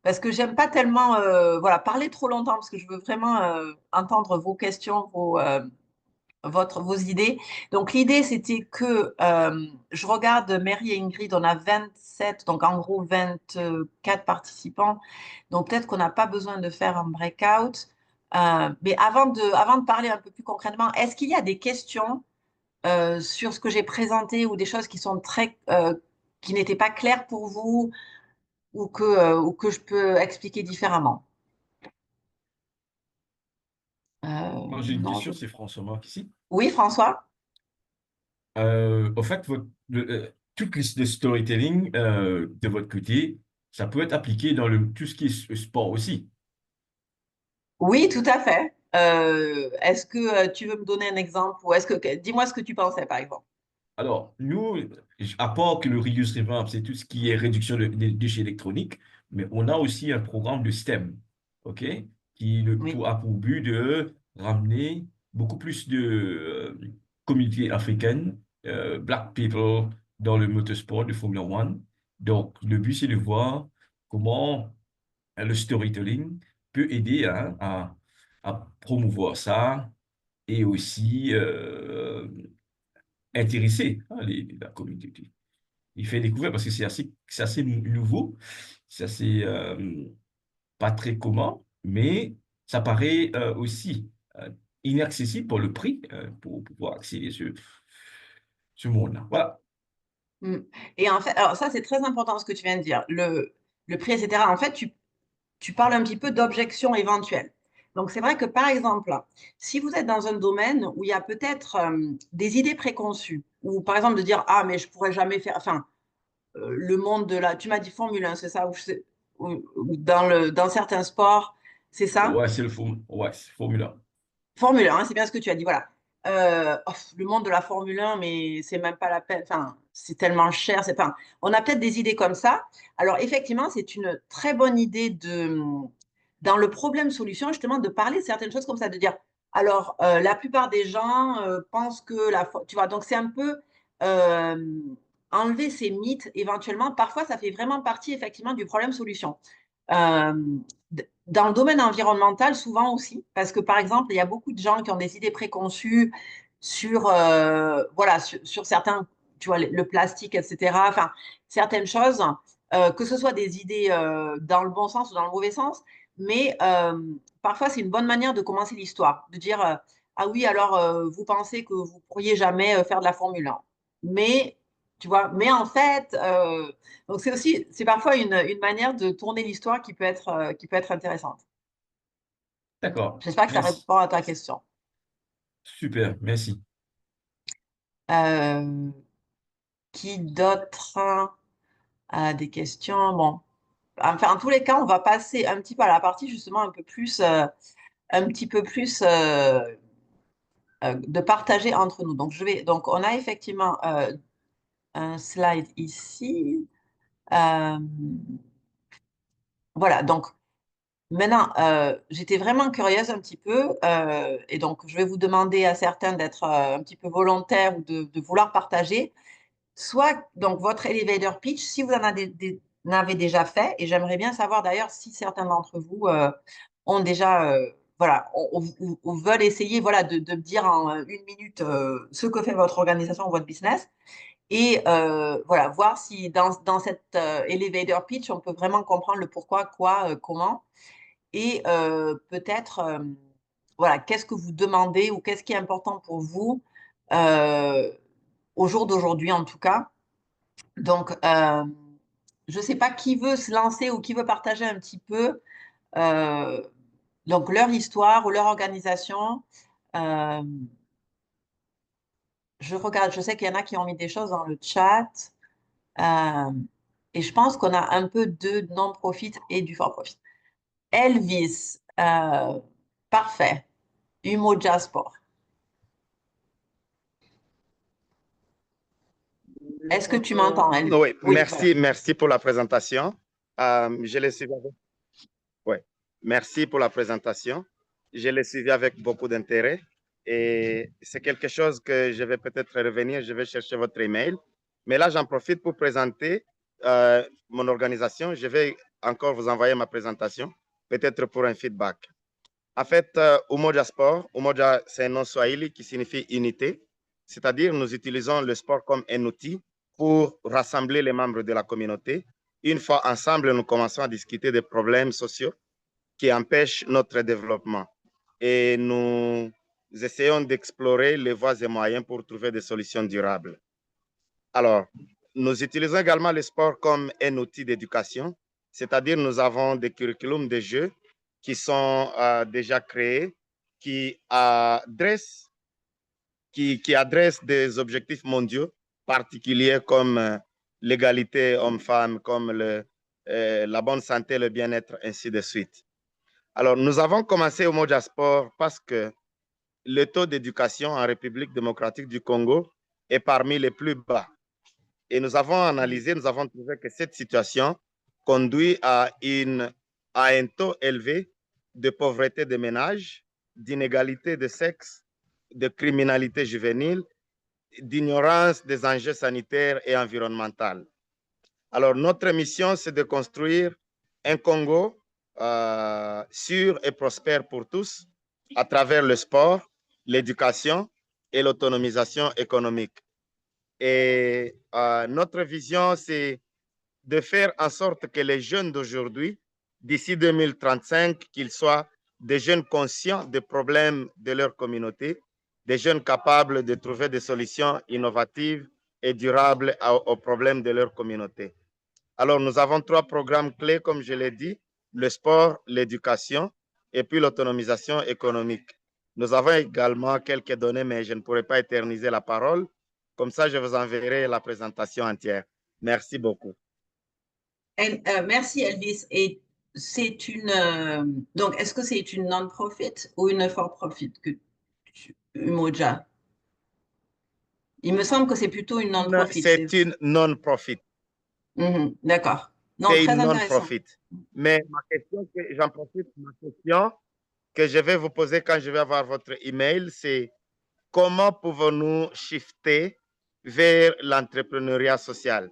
[SPEAKER 1] parce que j'aime pas tellement voilà, parler trop longtemps parce que je veux vraiment entendre vos questions, vos idées. Donc, l'idée, c'était que je regarde Mary et Ingrid, on a 27, donc en gros 24 participants. Donc, peut-être qu'on n'a pas besoin de faire un breakout. Mais avant de parler un peu plus concrètement, est-ce qu'il y a des questions sur ce que j'ai présenté ou des choses qui sont qui n'étaient pas claires pour vous ou que je peux expliquer différemment?
[SPEAKER 6] Moi, j'ai une
[SPEAKER 1] Non,
[SPEAKER 6] question, c'est François Marc ici.
[SPEAKER 1] Oui, François?
[SPEAKER 6] Au fait, toute liste de storytelling de votre côté, ça peut être appliqué dans tout ce qui est sport aussi.
[SPEAKER 1] Oui, tout à fait. Est-ce que tu veux me donner un exemple ou dis-moi ce que tu pensais par exemple.
[SPEAKER 6] Alors, nous, à part que le Reuse Revamp, c'est tout ce qui est réduction des déchets électroniques, mais on a aussi un programme de STEM, OK,
[SPEAKER 1] Oui,
[SPEAKER 6] a pour but de ramener beaucoup plus de communautés africaines, Black people, dans le motorsport de Formula One. Donc, le but, c'est de voir comment le storytelling peut aider hein, à promouvoir ça et aussi intéresser hein, la communauté. Il fait découvrir parce que c'est assez nouveau, c'est assez pas très commun, mais ça paraît aussi inaccessible pour le prix pour pouvoir accéder à ce monde-là. Voilà.
[SPEAKER 1] Mm. Et en fait, alors ça c'est très important ce que tu viens de dire, le prix, etc. En fait, tu parles un petit peu d'objections éventuelles. Donc c'est vrai que par exemple, si vous êtes dans un domaine où il y a peut-être des idées préconçues, ou par exemple de dire, ah mais je pourrais jamais faire, enfin, le monde de la, tu m'as dit Formule 1, c'est ça, ou dans certains sports, c'est ça?
[SPEAKER 6] Ouais, ouais, c'est Formule 1.
[SPEAKER 1] Formule 1, hein, c'est bien ce que tu as dit, voilà. Le monde de la Formule 1, mais c'est même pas la peine, enfin, c'est tellement cher, c'est pas. On a peut-être des idées comme ça. Alors, effectivement, c'est une très bonne idée dans le problème-solution, justement, de parler de certaines choses comme ça, de dire, alors, la plupart des gens pensent que tu vois, donc c'est un peu euh, enlever ces mythes éventuellement. Parfois, ça fait vraiment partie, effectivement, du problème-solution. Euh, dans le domaine environnemental, souvent aussi, parce que par exemple, il y a beaucoup de gens qui ont des idées préconçues sur, voilà, sur certains, tu vois, le plastique, etc. Enfin, certaines choses, que ce soit des idées dans le bon sens ou dans le mauvais sens, mais parfois c'est une bonne manière de commencer l'histoire, de dire, ah oui, alors vous pensez que vous pourriez jamais faire de la Formule 1, mais tu vois, mais en fait, donc c'est aussi, c'est parfois une manière de tourner l'histoire qui peut être intéressante.
[SPEAKER 6] D'accord.
[SPEAKER 1] J'espère que ça
[SPEAKER 6] Merci.
[SPEAKER 1] répond à ta question.
[SPEAKER 6] Super. Merci.
[SPEAKER 1] Euh, qui d'autre a des questions? Bon, enfin, en tous les cas, on va passer un petit peu à la partie justement un petit peu plus de partager entre nous. Donc on a effectivement un slide ici. Euh, voilà, donc maintenant, j'étais vraiment curieuse un petit peu, et donc je vais vous demander à certains d'être un petit peu volontaires ou de vouloir partager, soit donc votre elevator pitch, si vous en avez déjà fait, et j'aimerais bien savoir d'ailleurs si certains d'entre vous ont déjà, voilà, ou veulent essayer, voilà, de me dire en une minute ce que fait votre organisation ou votre business, et voilà, voir si dans cette elevator pitch, on peut vraiment comprendre le pourquoi, quoi, comment. Et peut-être, voilà, qu'est-ce que vous demandez ou qu'est-ce qui est important pour vous euh, au jour d'aujourd'hui en tout cas. Donc, je ne sais pas qui veut se lancer ou qui veut partager un petit peu euh, donc leur histoire ou leur organisation. Euh, je regarde, je sais qu'il y en a qui ont mis des choses dans le chat. Euh, et je pense qu'on a un peu de non-profit et du for-profit. Elvis, parfait. Umoja Sport. Est-ce que tu m'entends, Elvis?
[SPEAKER 7] Oui,
[SPEAKER 1] Oui, voilà.
[SPEAKER 7] merci pour la présentation. Je l'ai suivi avec... ouais. Merci pour la présentation. Je l'ai suivi avec beaucoup d'intérêt et c'est quelque chose que je vais peut-être revenir, je vais chercher votre email. Mais là, j'en profite pour présenter mon organisation. Je vais encore vous envoyer ma présentation, peut-être pour un feedback. En fait, Umoja Sport, Umoja, c'est un nom swahili qui signifie unité, c'est-à-dire nous utilisons le sport comme un outil pour rassembler les membres de la communauté. Une fois ensemble, nous commençons à discuter des problèmes sociaux qui empêchent notre développement. Et nous essayons d'explorer les voies et moyens pour trouver des solutions durables. Alors, nous utilisons également le sport comme un outil d'éducation, c'est-à-dire nous avons des curriculums de jeux qui sont déjà créés, qui adressent des objectifs mondiaux particuliers comme l'égalité homme-femme, comme la bonne santé, le bien-être, ainsi de suite. Alors, nous avons commencé Umoja Sport parce que le taux d'éducation en République démocratique du Congo est parmi les plus bas. Et nous avons analysé, nous avons trouvé que cette situation conduit à un taux élevé de pauvreté des ménages, d'inégalité de sexe, de criminalité juvénile, d'ignorance des enjeux sanitaires et environnementaux. Alors, notre mission, c'est de construire un Congo sûr et prospère pour tous à travers le sport, l'éducation et l'autonomisation économique. Et notre vision, c'est de faire en sorte que les jeunes d'aujourd'hui, d'ici 2035, qu'ils soient des jeunes conscients des problèmes de leur communauté, des jeunes capables de trouver des solutions innovatives et durables aux problèmes de leur communauté. Alors, nous avons 3 programmes clés, comme je l'ai dit, le sport, l'éducation et puis l'autonomisation économique. Nous avons également quelques données, mais je ne pourrai pas éterniser la parole. Comme ça, je vous enverrai la présentation entière. Merci beaucoup.
[SPEAKER 1] Merci, Elvis. Et c'est donc, est-ce que c'est une non-profit ou une for-profit Umoja? Il me semble que c'est plutôt une non-profit.
[SPEAKER 7] C'est une non-profit.
[SPEAKER 1] D'accord. Non,
[SPEAKER 7] C'est
[SPEAKER 1] très
[SPEAKER 7] une
[SPEAKER 1] intéressant.
[SPEAKER 7] non-profit. Mais j'en profite, ma question que je vais vous poser quand je vais avoir votre email, c'est comment pouvons-nous shifter vers l'entrepreneuriat social?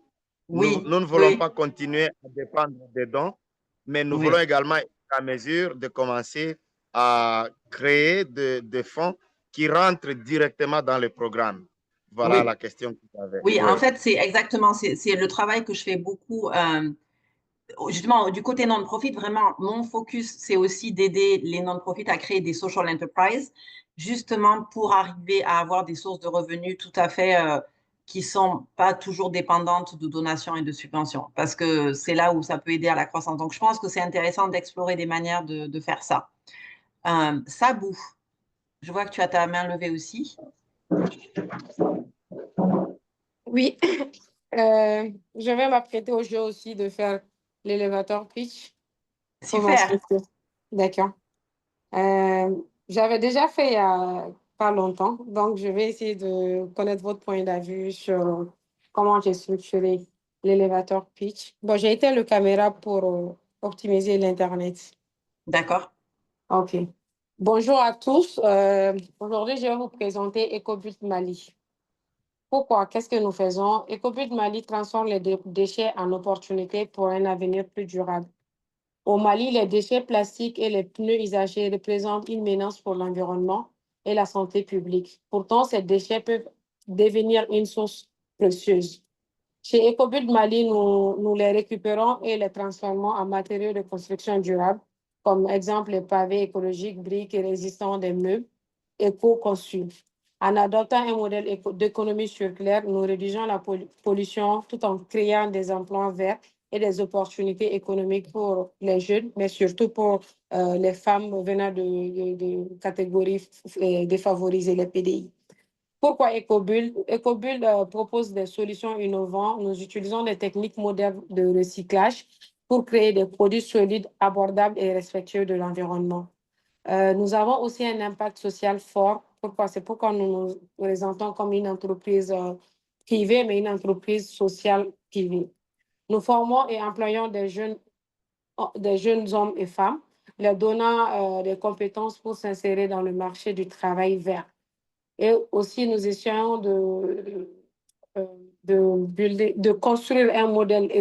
[SPEAKER 1] Oui,
[SPEAKER 7] Nous ne voulons
[SPEAKER 1] oui,
[SPEAKER 7] pas continuer à dépendre des dons, mais nous voulons
[SPEAKER 1] oui.
[SPEAKER 7] également à mesure de commencer à créer des fonds qui rentrent directement dans le programme? Voilà
[SPEAKER 1] Oui,
[SPEAKER 7] la question que j'avais.
[SPEAKER 1] oui, en
[SPEAKER 7] Oui.
[SPEAKER 1] fait, c'est exactement, c'est le travail que je fais beaucoup. Justement, du côté non-profit, vraiment, mon focus, c'est aussi d'aider les non-profits à créer des social enterprises, justement pour arriver à avoir des sources de revenus tout à fait qui sont pas toujours dépendantes de donations et de subventions, parce que c'est là où ça peut aider à la croissance. Donc, je pense que c'est intéressant d'explorer des manières de faire ça. Sabou, je vois que tu as ta main levée aussi.
[SPEAKER 3] Oui, je vais m'apprêter au jeu aussi de faire l'élévateur pitch pour ma
[SPEAKER 1] Super.
[SPEAKER 3] structure. D'accord. J'avais déjà fait il y a pas longtemps, donc je vais essayer de connaître votre point de vue sur comment j'ai structuré l'élévateur pitch. Bon, j'ai été le caméra pour optimiser l'Internet.
[SPEAKER 1] D'accord.
[SPEAKER 3] OK. Bonjour à tous. Aujourd'hui, je vais vous présenter EcoBuild Mali. Pourquoi? Qu'est-ce que nous faisons? EcoBuild Mali transforme les déchets en opportunités pour un avenir plus durable. Au Mali, les déchets plastiques et les pneus usagés représentent une menace pour l'environnement et la santé publique. Pourtant, ces déchets peuvent devenir une source précieuse. Chez EcoBuild Mali, nous les récupérons et les transformons en matériaux de construction durable, comme exemple les pavés écologiques, briques et résistants des meubles éco-conçus. En adoptant un modèle d'économie circulaire, nous réduisons la pollution tout en créant des emplois verts et des opportunités économiques pour les jeunes, mais surtout pour les femmes venant de catégories défavorisées, les PDI. Pourquoi EcoBuild? EcoBuild propose des solutions innovantes. Nous utilisons des techniques modernes de recyclage pour créer des produits solides, abordables et respectueux de l'environnement. Nous avons aussi un impact social fort. Pourquoi? C'est pourquoi nous nous présentons comme une entreprise privée, mais une entreprise sociale privée. Nous formons et employons des jeunes hommes et femmes, leur donnant des compétences pour s'insérer dans le marché du travail vert. Et aussi, nous essayons de construire un modèle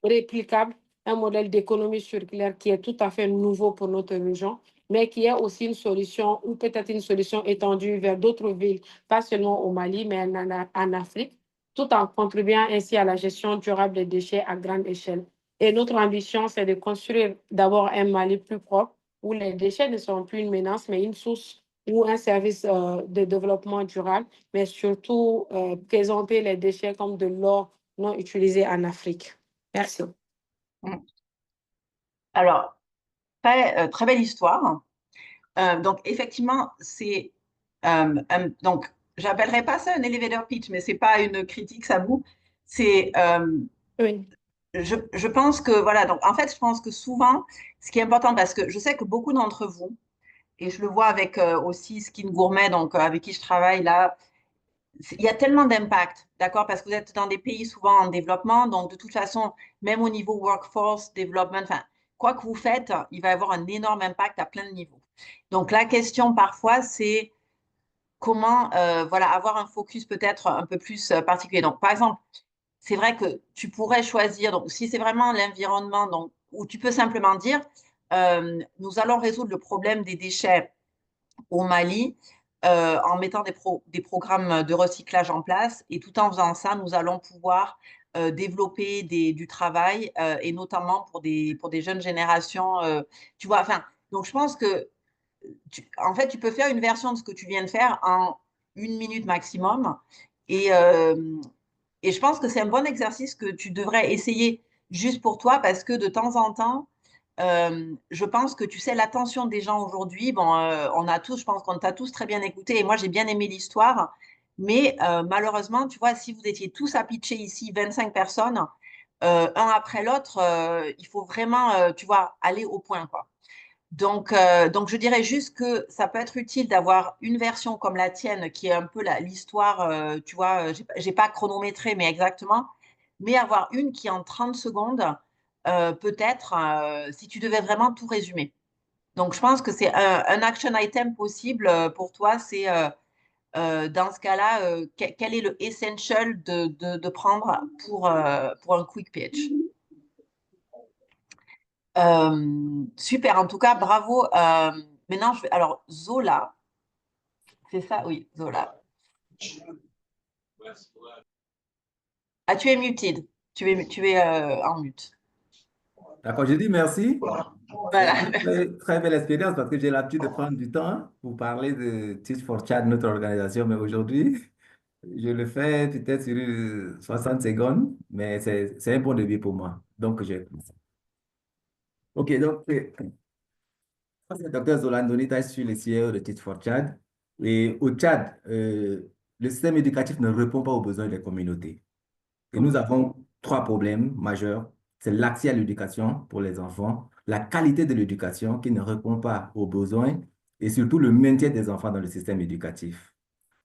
[SPEAKER 3] réplicable, un modèle d'économie circulaire qui est tout à fait nouveau pour notre région, mais qui est aussi une solution, ou peut-être une solution étendue vers d'autres villes, pas seulement au Mali, mais en Afrique, tout en contribuant ainsi à la gestion durable des déchets à grande échelle. Et notre ambition, c'est de construire d'abord un Mali plus propre, où les déchets ne sont plus une menace, mais une source ou un service de développement durable, mais surtout présenter les déchets comme de l'or non utilisé en Afrique. Merci.
[SPEAKER 1] Alors, très belle histoire. Donc, effectivement, c'est. Donc, j'appellerais pas ça un elevator pitch, mais c'est pas une critique, ça bout. C'est.
[SPEAKER 3] Oui.
[SPEAKER 1] Je pense que, voilà, donc en fait, je pense que souvent, ce qui est important, parce que je sais que beaucoup d'entre vous, et je le vois avec aussi Skin Gourmet, donc avec qui je travaille là, il y a tellement d'impact, d'accord, parce que vous êtes dans des pays souvent en développement, donc de toute façon, même au niveau workforce, development, enfin, quoi que vous faites, il va y avoir un énorme impact à plein de niveaux. Donc la question parfois, c'est comment voilà, avoir un focus peut-être un peu plus particulier. Donc par exemple, c'est vrai que tu pourrais choisir, donc si c'est vraiment l'environnement, donc, où tu peux simplement dire, nous allons résoudre le problème des déchets au Mali en mettant des programmes de recyclage en place. Et tout en faisant ça, nous allons pouvoir développer du travail et notamment pour des jeunes générations. Tu vois, enfin, donc je pense que en fait, tu peux faire une version de ce que tu viens de faire en 1 minute maximum. Et, euh, et je pense que c'est un bon exercice que tu devrais essayer juste pour toi parce que de temps en temps, je pense que tu sais, l'attention des gens aujourd'hui, bon, on a tous, je pense qu'on t'a tous très bien écouté et moi j'ai bien aimé l'histoire, mais malheureusement, tu vois, si vous étiez tous à pitcher ici, 25 personnes, un après l'autre, il faut vraiment, tu vois, aller au point, quoi. Donc, je dirais juste que ça peut être utile d'avoir une version comme la tienne, qui est un peu l'histoire, tu vois, j'ai pas chronométré, mais exactement, mais avoir une qui en 30 secondes, peut-être, si tu devais vraiment tout résumer. Donc, je pense que c'est un action item possible pour toi, c'est dans ce cas-là, quel est le essential de prendre pour un quick pitch? Super, en tout cas, bravo. Maintenant, alors, Zola, c'est ça? Oui, Zola. Ah, tu es muted. Tu es en mute.
[SPEAKER 8] D'accord, je dis merci. C'est
[SPEAKER 1] Voilà.
[SPEAKER 8] une très belle expérience parce que j'ai l'habitude de prendre du temps pour parler de Teach for Chad, notre organisation, mais aujourd'hui, je le fais peut-être sur 60 secondes, mais c'est un bon début pour moi. Donc, OK, donc, moi, c'est le docteur Zolandonita, je suis le CEO de Teach for Chad. Et au Tchad, le système éducatif ne répond pas aux besoins des communautés. Et nous avons trois problèmes majeurs. C'est l'accès à l'éducation pour les enfants, la qualité de l'éducation qui ne répond pas aux besoins et surtout le maintien des enfants dans le système éducatif.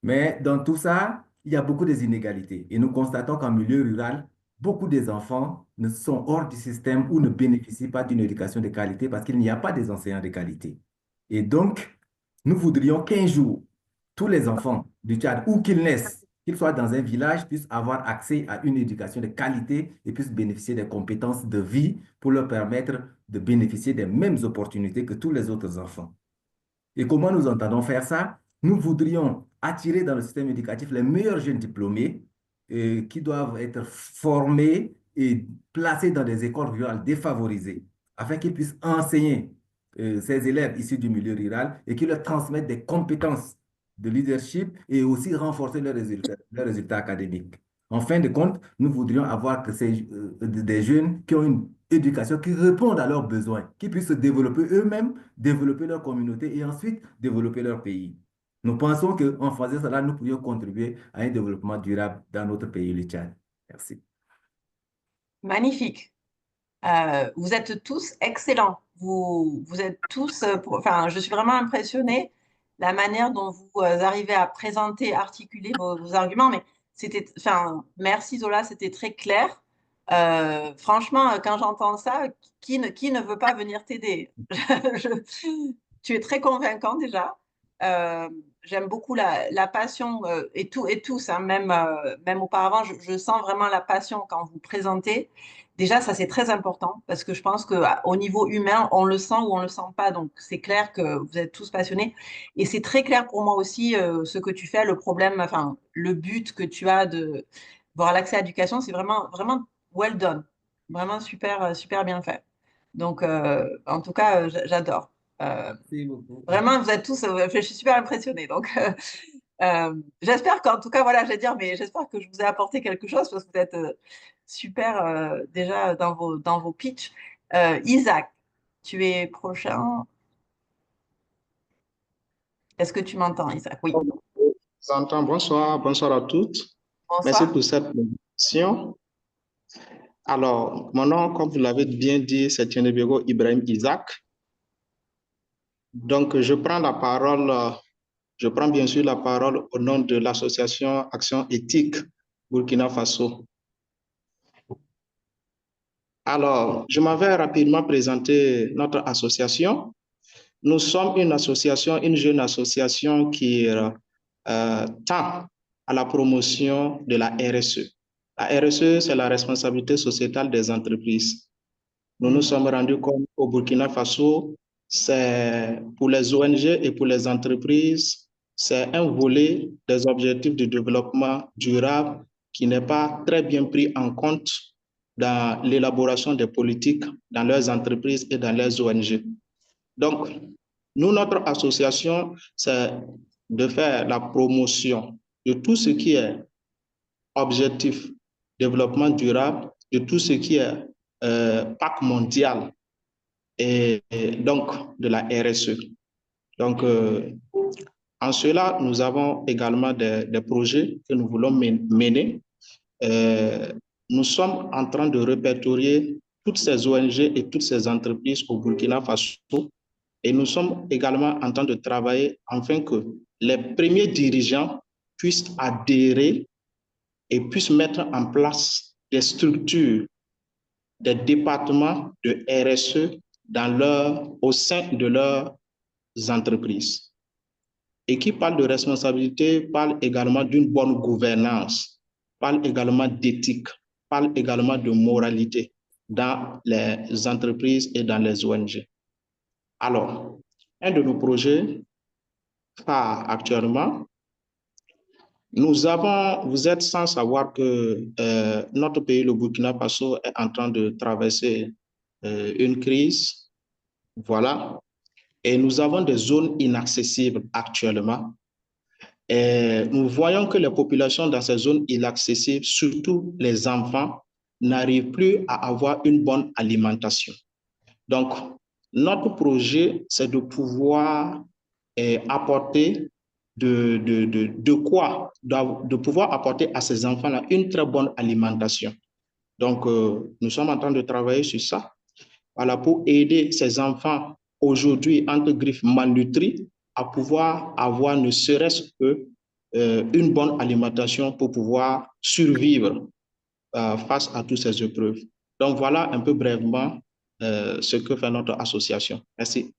[SPEAKER 8] Mais dans tout ça, il y a beaucoup des inégalités. Et nous constatons qu'en milieu rural, beaucoup des enfants ne sont hors du système ou ne bénéficient pas d'une éducation de qualité parce qu'il n'y a pas des enseignants de qualité. Et donc, nous voudrions qu'un jour, tous les enfants du Tchad, où qu'ils naissent, qu'ils soient dans un village, puissent avoir accès à une éducation de qualité et puissent bénéficier des compétences de vie pour leur permettre de bénéficier des mêmes opportunités que tous les autres enfants. Et comment nous entendons faire ça? Nous voudrions attirer dans le système éducatif les meilleurs jeunes diplômés qui doivent être formés et placés dans des écoles rurales défavorisées afin qu'ils puissent enseigner ces élèves issus du milieu rural et qu'ils leur transmettent des compétences de leadership et aussi renforcer leurs résultats académiques. En fin de compte, nous voudrions avoir des jeunes qui ont une éducation qui répondent à leurs besoins, qui puissent se développer eux-mêmes, développer leur communauté et ensuite développer leur pays. Nous pensons qu'en faisant cela, nous pourrions contribuer à un développement durable dans notre pays, le Tchad. Merci.
[SPEAKER 1] Magnifique. Vous êtes tous excellents. Vous êtes tous, enfin, je suis vraiment impressionnée la manière dont vous arrivez à présenter, articuler vos arguments. Mais c'était, enfin, merci Zola, c'était très clair. Franchement, quand j'entends ça, qui ne veut pas venir t'aider? Tu es très convaincant déjà. J'aime beaucoup la passion et tous, hein, même auparavant, je sens vraiment la passion quand vous présentez. Déjà, ça c'est très important parce que je pense qu'au niveau humain, on le sent ou on le sent pas. Donc c'est clair que vous êtes tous passionnés et c'est très clair pour moi aussi ce que tu fais, le problème, enfin le but que tu as de voir l'accès à l'éducation, c'est vraiment vraiment well done, vraiment super super bien fait. Donc en tout cas, j'adore.
[SPEAKER 8] Merci beaucoup.
[SPEAKER 1] Vraiment, vous êtes tous, je suis super impressionnée. Donc, j'espère qu'en tout cas, voilà, je vais dire, mais j'espère que je vous ai apporté quelque chose parce que vous êtes super déjà dans vos pitchs. Isaac, tu es prochain. Est-ce que tu m'entends, Isaac? Oui.
[SPEAKER 2] J'entends. Bonsoir, bonsoir à toutes. Merci
[SPEAKER 1] Bonsoir.
[SPEAKER 2] pour cette présentation. Alors, mon nom, comme vous l'avez bien dit, c'est Tienebego Ibrahim Isaac. Donc, je prends bien sûr la parole au nom de l'association Action Éthique Burkina Faso. Alors, je m'avais rapidement présenté notre association. Nous sommes une association, une jeune association qui tend à la promotion de la RSE. La RSE, c'est la responsabilité sociétale des entreprises. Nous nous sommes rendus compte au Burkina Faso, c'est pour les ONG et pour les entreprises, c'est un volet des objectifs de développement durable qui n'est pas très bien pris en compte dans l'élaboration des politiques dans leurs entreprises et dans leurs ONG. Donc, nous, notre association, c'est de faire la promotion de tout ce qui est objectif développement durable, de tout ce qui est PAC mondial et donc de la RSE. Donc, en cela, nous avons également des projets que nous voulons mener. Nous sommes en train de répertorier toutes ces ONG et toutes ces entreprises au Burkina Faso et nous sommes également en train de travailler afin que les premiers dirigeants puissent adhérer et puissent mettre en place des structures, des départements de RSE au sein de leurs entreprises. Et qui parle de responsabilité, parle également d'une bonne gouvernance, parle également d'éthique, parle également de moralité. dans les entreprises et dans les ONG. Alors, un de nos projets phares actuellement, vous êtes sans savoir que notre pays, le Burkina Faso, est en train de traverser une crise. Voilà. Et nous avons des zones inaccessibles actuellement. Et nous voyons que les populations dans ces zones inaccessibles, surtout les enfants, n'arrivent plus à avoir une bonne alimentation. Donc, notre projet, c'est de pouvoir apporter de pouvoir apporter à ces enfants-là une très bonne alimentation. Donc, nous sommes en train de travailler sur ça. Voilà, pour aider ces enfants aujourd'hui, entre griffes, malnutris, à pouvoir avoir ne serait-ce que une bonne alimentation pour pouvoir survivre face à toutes ces épreuves. Donc, voilà un peu brièvement ce que fait notre association. Merci.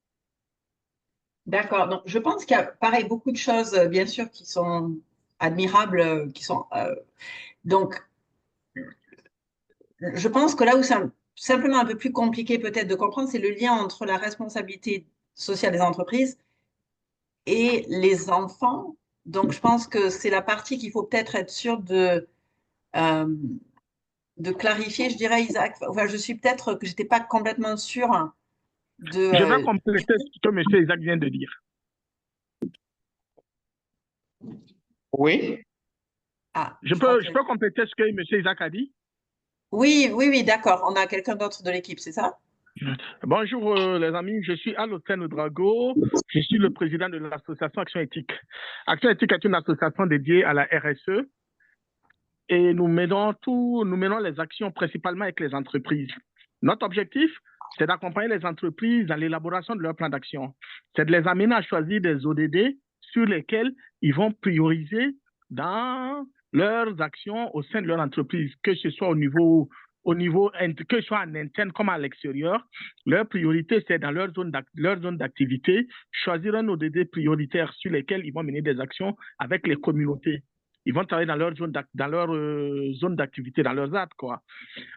[SPEAKER 1] D'accord. Donc, je pense qu'il y a, pareil, beaucoup de choses, bien sûr, qui sont admirables, qui sont. Donc, je pense que là où c'est simplement un peu plus compliqué peut-être de comprendre, c'est le lien entre la responsabilité sociale des entreprises et les enfants. Donc, je pense que c'est la partie qu'il faut peut-être être sûr de clarifier, je dirais, Isaac. Enfin, je suis peut-être que je n'étais pas complètement sûre de.
[SPEAKER 9] Je vais compléter ce que M. Isaac vient de dire.
[SPEAKER 2] Oui.
[SPEAKER 1] Ah,
[SPEAKER 9] je peux compléter ce que M. Isaac a dit?
[SPEAKER 1] Oui, d'accord. On a quelqu'un d'autre de l'équipe, c'est ça?
[SPEAKER 9] Bonjour les amis, je suis Aloten Drago, je suis le président de l'association Action Éthique. Action Éthique est une association dédiée à la RSE et nous menons les actions principalement avec les entreprises. Notre objectif, c'est d'accompagner les entreprises dans l'élaboration de leur plan d'action. C'est de les amener à choisir des ODD sur lesquels ils vont prioriser dans leurs actions au sein de leur entreprise, que ce soit que ce soit en interne comme à l'extérieur. Leur priorité, c'est dans leur zone d'activité, choisir un ODD prioritaire sur lesquels ils vont mener des actions avec les communautés. Ils vont travailler dans leur zone d'activité, dans leur ZAD, quoi.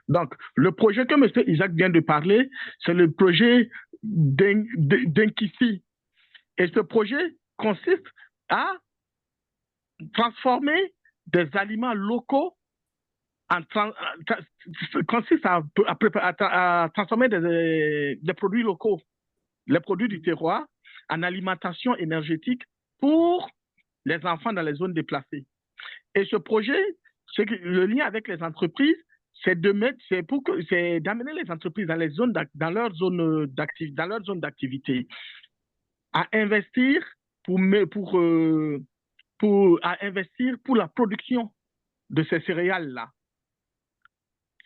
[SPEAKER 9] Donc, le projet que M. Isaac vient de parler, c'est le projet d'Inkisi. Et ce projet consiste à transformer des aliments locaux consiste à transformer des produits locaux, les produits du terroir, en alimentation énergétique pour les enfants dans les zones déplacées. Et ce projet, le lien avec les entreprises, c'est d'amener les entreprises dans leur zone d'activité à investir pour la production de ces céréales-là.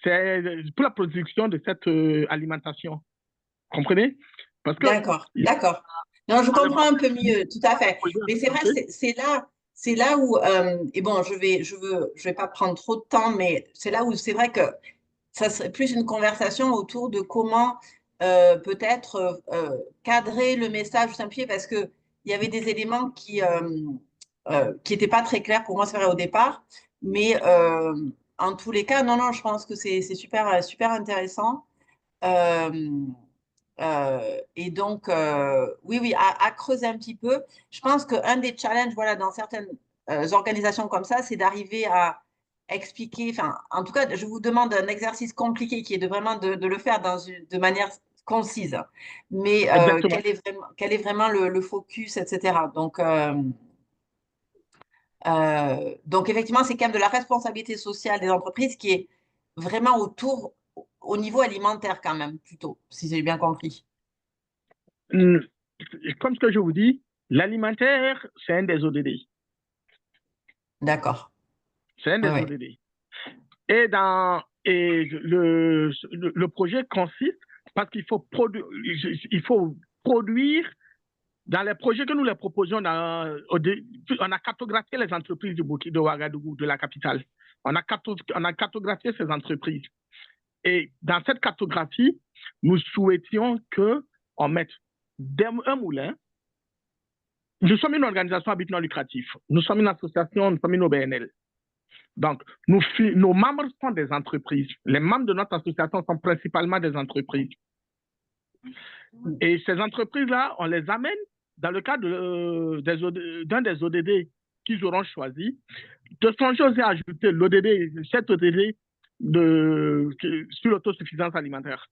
[SPEAKER 9] C'est pour la production de cette alimentation. Comprenez?
[SPEAKER 1] D'accord. Non, je comprends un peu mieux, tout à fait. Mais c'est vrai, c'est là où, et bon, je vais pas prendre trop de temps, mais c'est là où c'est vrai que ça serait plus une conversation autour de comment peut-être cadrer le message, simplifier, parce que il y avait des éléments qui n'étaient pas très clairs pour moi, c'est vrai, au départ, mais en tous les cas, non, je pense que c'est super intéressant. Et donc, oui, à creuser un petit peu. Je pense qu'un des challenges, voilà, dans certaines organisations comme ça, c'est d'arriver à expliquer, enfin, en tout cas, je vous demande un exercice compliqué qui est de vraiment de le faire de manière concise, mais quel est vraiment le focus, etc. Donc, effectivement, c'est quand même de la responsabilité sociale des entreprises qui est vraiment au niveau alimentaire quand même, plutôt, si j'ai bien compris.
[SPEAKER 9] Comme ce que je vous dis, l'alimentaire, c'est un des ODD.
[SPEAKER 1] D'accord.
[SPEAKER 9] C'est un des ODD. Et le projet consiste, parce qu'il faut produire, dans les projets que nous les proposons, on a cartographié les entreprises de Ouagadougou, de la capitale. On a cartographié ces entreprises. Et dans cette cartographie, nous souhaitions qu'on mette un moulin. Nous sommes une organisation à but non lucratif. Nous sommes une association, nous sommes une OBNL. Donc, nos membres sont des entreprises. Les membres de notre association sont principalement des entreprises. Et ces entreprises-là, on les amène dans le cadre d'un des ODD qu'ils auront choisi. De songer aussi à ajouter cet ODD sur l'autosuffisance alimentaire.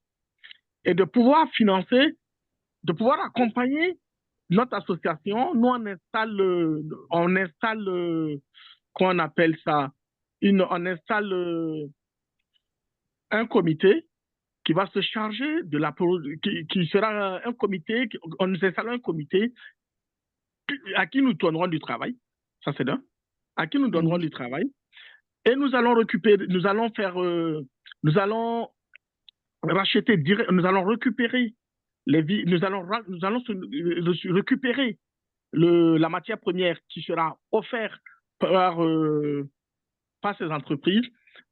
[SPEAKER 9] Et de pouvoir financer, de pouvoir accompagner notre association. Nous, on installe qu'on appelle ça, on installe un comité qui va se charger de la qui sera un comité, on nous installe un comité à qui nous donnerons du travail, ça c'est d'un, à qui nous donnerons du travail, et nous allons récupérer la matière première qui sera offerte par ces entreprises.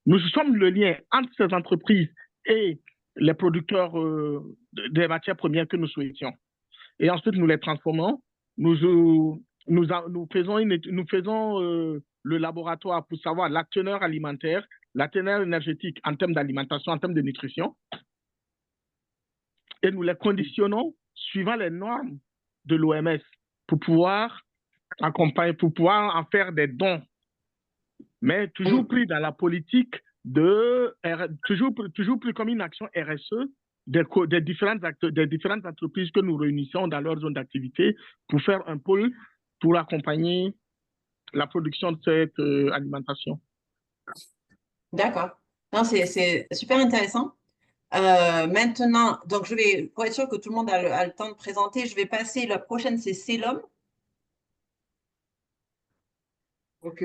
[SPEAKER 9] Nous sommes le lien entre ces entreprises et les producteurs des matières premières que nous souhaitions. Et ensuite, nous les transformons. Nous faisons le laboratoire pour savoir la teneur alimentaire, la teneur énergétique en termes d'alimentation, en termes de nutrition. Et nous les conditionnons suivant les normes de l'OMS pour pouvoir accompagner, pour pouvoir en faire des dons. Mais toujours pris dans la politique toujours pris comme une action RSE des différentes entreprises que nous réunissons dans leur zone d'activité pour faire un pôle pour accompagner la production de cette alimentation.
[SPEAKER 1] D'accord. Non, c'est super intéressant. Maintenant, donc pour être sûr que tout le monde a le temps de présenter, je vais passer, la prochaine c'est Célom.
[SPEAKER 10] Ok.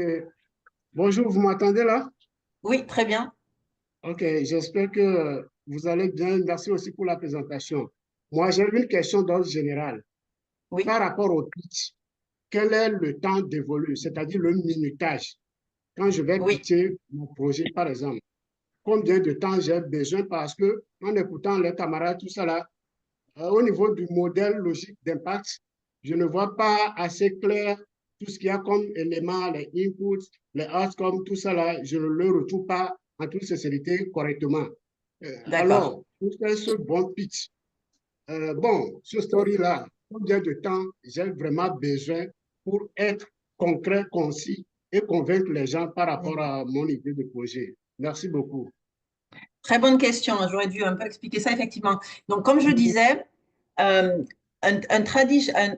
[SPEAKER 10] Bonjour, vous m'entendez là?
[SPEAKER 1] Oui, très bien.
[SPEAKER 10] Ok, j'espère que vous allez bien. Merci aussi pour la présentation. Moi, j'ai une question d'ordre général.
[SPEAKER 1] Oui.
[SPEAKER 10] Par rapport au pitch, quel est le temps dévolu, c'est-à-dire le minutage? Quand je vais pitcher mon projet, par exemple, combien de temps j'ai besoin? Parce que, en écoutant les camarades, tout ça là, au niveau du modèle logique d'impact, je ne vois pas assez clair tout ce qu'il y a comme éléments, les inputs, les outcomes, tout ça là, je ne le retrouve pas en toute sincérité correctement. Alors, pour faire ce bon pitch, ce story-là, combien de temps j'ai vraiment besoin pour être concret, concis et convaincre les gens par rapport à mon idée de projet? Merci beaucoup.
[SPEAKER 1] Très bonne question. J'aurais dû un peu expliquer ça, effectivement. Donc, comme je disais, un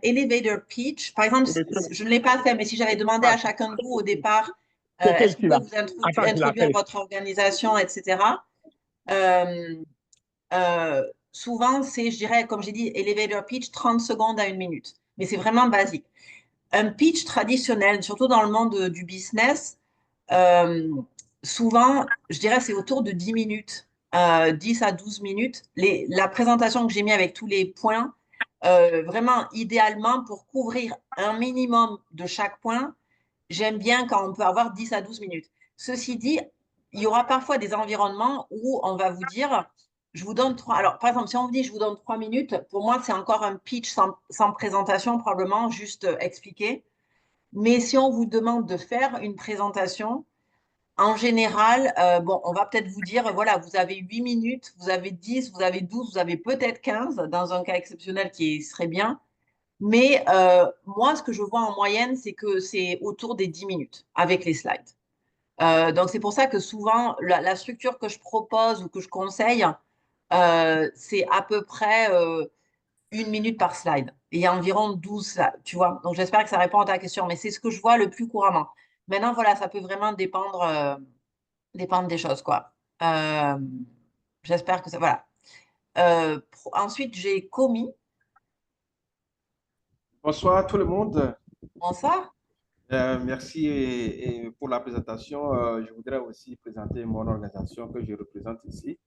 [SPEAKER 1] elevator pitch, par exemple, je ne l'ai pas fait, mais si j'avais demandé à chacun de vous au départ, est-ce que vous pouvez vous introduire votre organisation, etc. Souvent, c'est, je dirais, comme j'ai dit, elevator pitch, 30 secondes à 1 minute. Mais c'est vraiment basique. Un pitch traditionnel, surtout dans le monde du business, souvent, je dirais, c'est autour de 10 minutes, 10 à 12 minutes. La présentation que j'ai mis avec tous les points, vraiment, idéalement, pour couvrir un minimum de chaque point, j'aime bien quand on peut avoir 10 à 12 minutes. Ceci dit, il y aura parfois des environnements où on va vous dire, je vous donne 3. Alors, par exemple, si on vous dit, je vous donne 3 minutes, pour moi, c'est encore un pitch sans présentation, probablement, juste expliquer. Mais si on vous demande de faire une présentation, en général, on va peut-être vous dire, voilà, vous avez 8 minutes, vous avez 10, vous avez 12, vous avez peut-être 15, dans un cas exceptionnel qui serait bien. Mais moi, ce que je vois en moyenne, c'est que c'est autour des 10 minutes avec les slides. Donc, c'est pour ça que souvent, la structure que je propose ou que je conseille, c'est à peu près 1 minute par slide. Et il y a environ 12 slides, tu vois. Donc, j'espère que ça répond à ta question, mais c'est ce que je vois le plus couramment. Maintenant, voilà, ça peut vraiment dépendre des choses, quoi. J'espère que ça... Voilà. Ensuite, j'ai commis.
[SPEAKER 11] Bonsoir tout le monde.
[SPEAKER 1] Bonsoir.
[SPEAKER 11] Merci pour la présentation. Je voudrais aussi présenter mon organisation que je représente ici.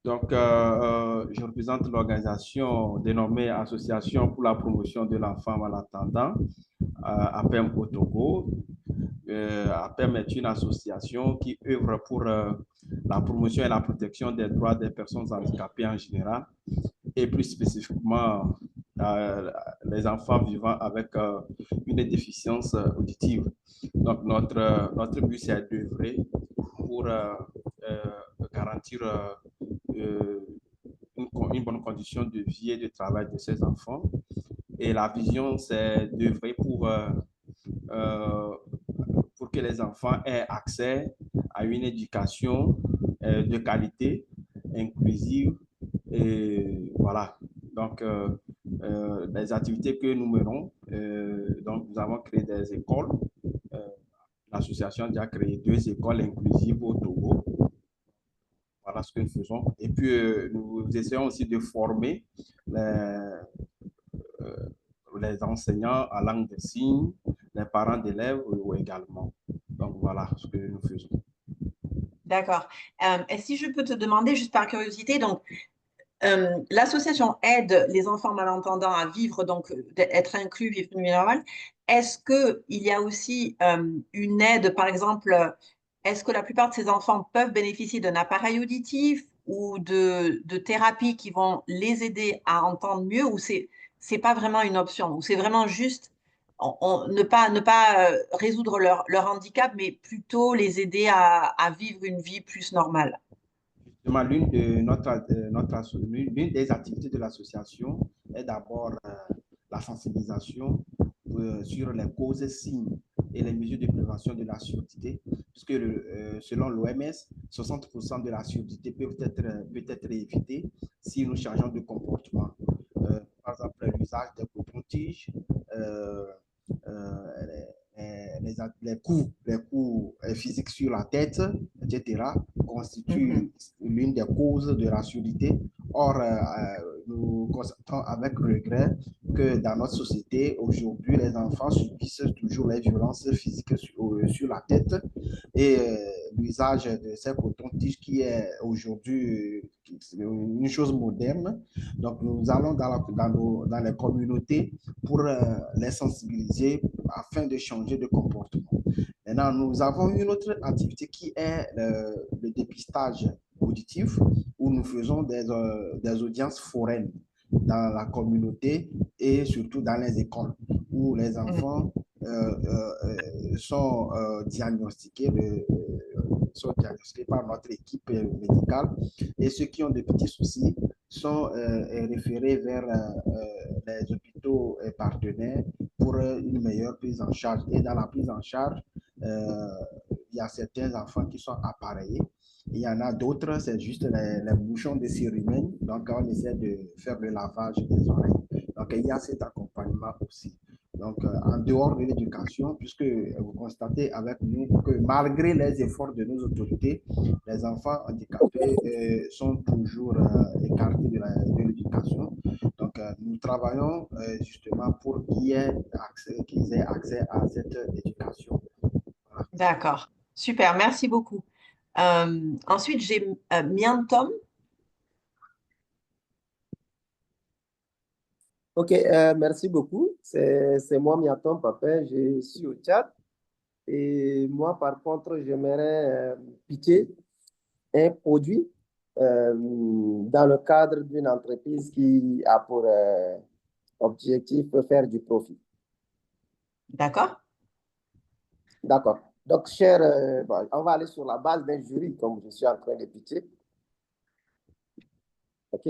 [SPEAKER 11] Donc, je représente l'organisation dénommée Association pour la promotion de la femme en attendant, APEM au Togo. APEM est une association qui œuvre pour la promotion et la protection des droits des personnes handicapées en général et plus spécifiquement les enfants vivant avec une déficience auditive. Donc, notre but, c'est d'œuvrer pour garantir une bonne condition de vie et de travail de ces enfants. Et la vision, c'est d'œuvrer pour que les enfants aient accès à une éducation de qualité, inclusive. Et voilà. Donc, les activités que nous menons, donc nous avons créé des écoles. L'association a déjà créé 2 écoles inclusives au Togo. Voilà ce que nous faisons. Et puis, nous essayons aussi de former les enseignants à langue des signes, les parents d'élèves également. Donc, voilà ce que nous faisons.
[SPEAKER 1] D'accord. Et si je peux te demander, juste par curiosité, donc, l'association aide les enfants malentendants à vivre, donc être inclus, vivre une vie normale. Est-ce qu'il y a aussi une aide, par exemple, est-ce que la plupart de ces enfants peuvent bénéficier d'un appareil auditif ou de thérapies qui vont les aider à entendre mieux, ou c'est pas vraiment une option, ou c'est vraiment juste ne pas résoudre leur handicap, mais plutôt les aider à vivre une vie plus normale?
[SPEAKER 11] L'une des activités de l'association est d'abord la sensibilisation sur les causes, signes et les mesures de prévention de la surdité, puisque selon l'OMS, 60% de la surdité peut être évitée si nous changeons de comportement. Par exemple, l'usage des cotons-tiges, les coups physiques sur la tête, etc., constituent l'une des causes de la surdité. Or, nous constatons avec regret que dans notre société, aujourd'hui, les enfants subissent toujours les violences physiques sur la tête, et l'usage de ces cotons-tiges qui est aujourd'hui une chose moderne. Donc, nous allons dans les communautés pour les sensibiliser afin de changer de comportement. Maintenant, nous avons une autre activité qui est le dépistage auditif, où nous faisons des audiences foraines dans la communauté et surtout dans les écoles, où les enfants sont diagnostiqués par notre équipe médicale, et ceux qui ont des petits soucis sont référés vers les hôpitaux partenaires pour une meilleure prise en charge. Et dans la prise en charge, il y a certains enfants qui sont appareillés. Il y en a d'autres, c'est juste les bouchons de cérumen. Donc, on essaie de faire le lavage des oreilles. Donc, il y a cet accompagnement aussi. Donc, en dehors de l'éducation, puisque vous constatez avec nous que malgré les efforts de nos autorités, les enfants handicapés sont toujours écartés de l'éducation. Donc, nous travaillons justement pour qu'ils aient accès à cette éducation. Voilà.
[SPEAKER 1] D'accord, super, merci beaucoup. Ensuite, j'ai Miantom.
[SPEAKER 12] Ok, merci beaucoup. C'est moi, Miatom Papin, je suis au Tchad. Et moi, par contre, j'aimerais pitcher un produit dans le cadre d'une entreprise qui a pour objectif de faire du profit.
[SPEAKER 1] D'accord.
[SPEAKER 12] D'accord. Donc, bon, on va aller sur la base d'un jury, comme je suis en train de pitcher. OK?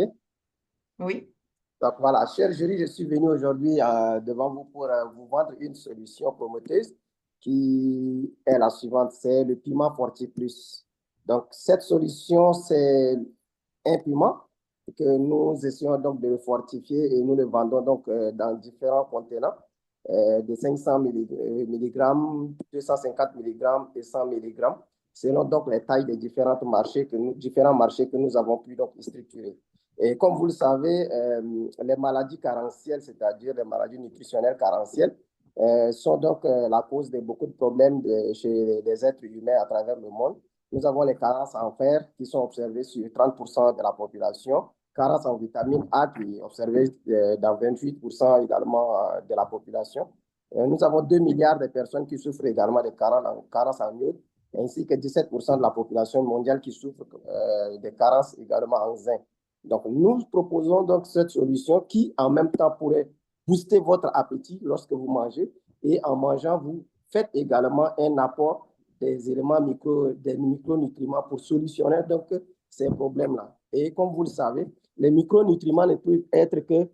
[SPEAKER 1] Oui.
[SPEAKER 12] Donc voilà, cher jury, je suis venu aujourd'hui devant vous pour vous vendre une solution prometteuse qui est la suivante, c'est le piment Forti Plus. Donc cette solution, c'est un piment que nous essayons donc de fortifier et nous le vendons donc dans différents contenants de 500 mg, 250 mg et 100 mg, selon donc les tailles des différents marchés que nous avons pu donc structurer. Et comme vous le savez, les maladies carentielles, c'est-à-dire les maladies nutritionnelles carentielles, sont donc la cause de beaucoup de problèmes chez les êtres humains à travers le monde. Nous avons les carences en fer qui sont observées sur 30% de la population, carences en vitamine A qui est observée dans 28% également de la population. Nous avons 2 milliards de personnes qui souffrent également de carences en iode, ainsi que 17% de la population mondiale qui souffre de carences également en zinc. Donc, nous proposons donc cette solution qui, en même temps, pourrait boostez votre appétit lorsque vous mangez. Et en mangeant, vous faites également un apport des éléments des micronutriments pour solutionner donc ces problèmes-là. Et comme vous le savez, les micronutriments ne peuvent être que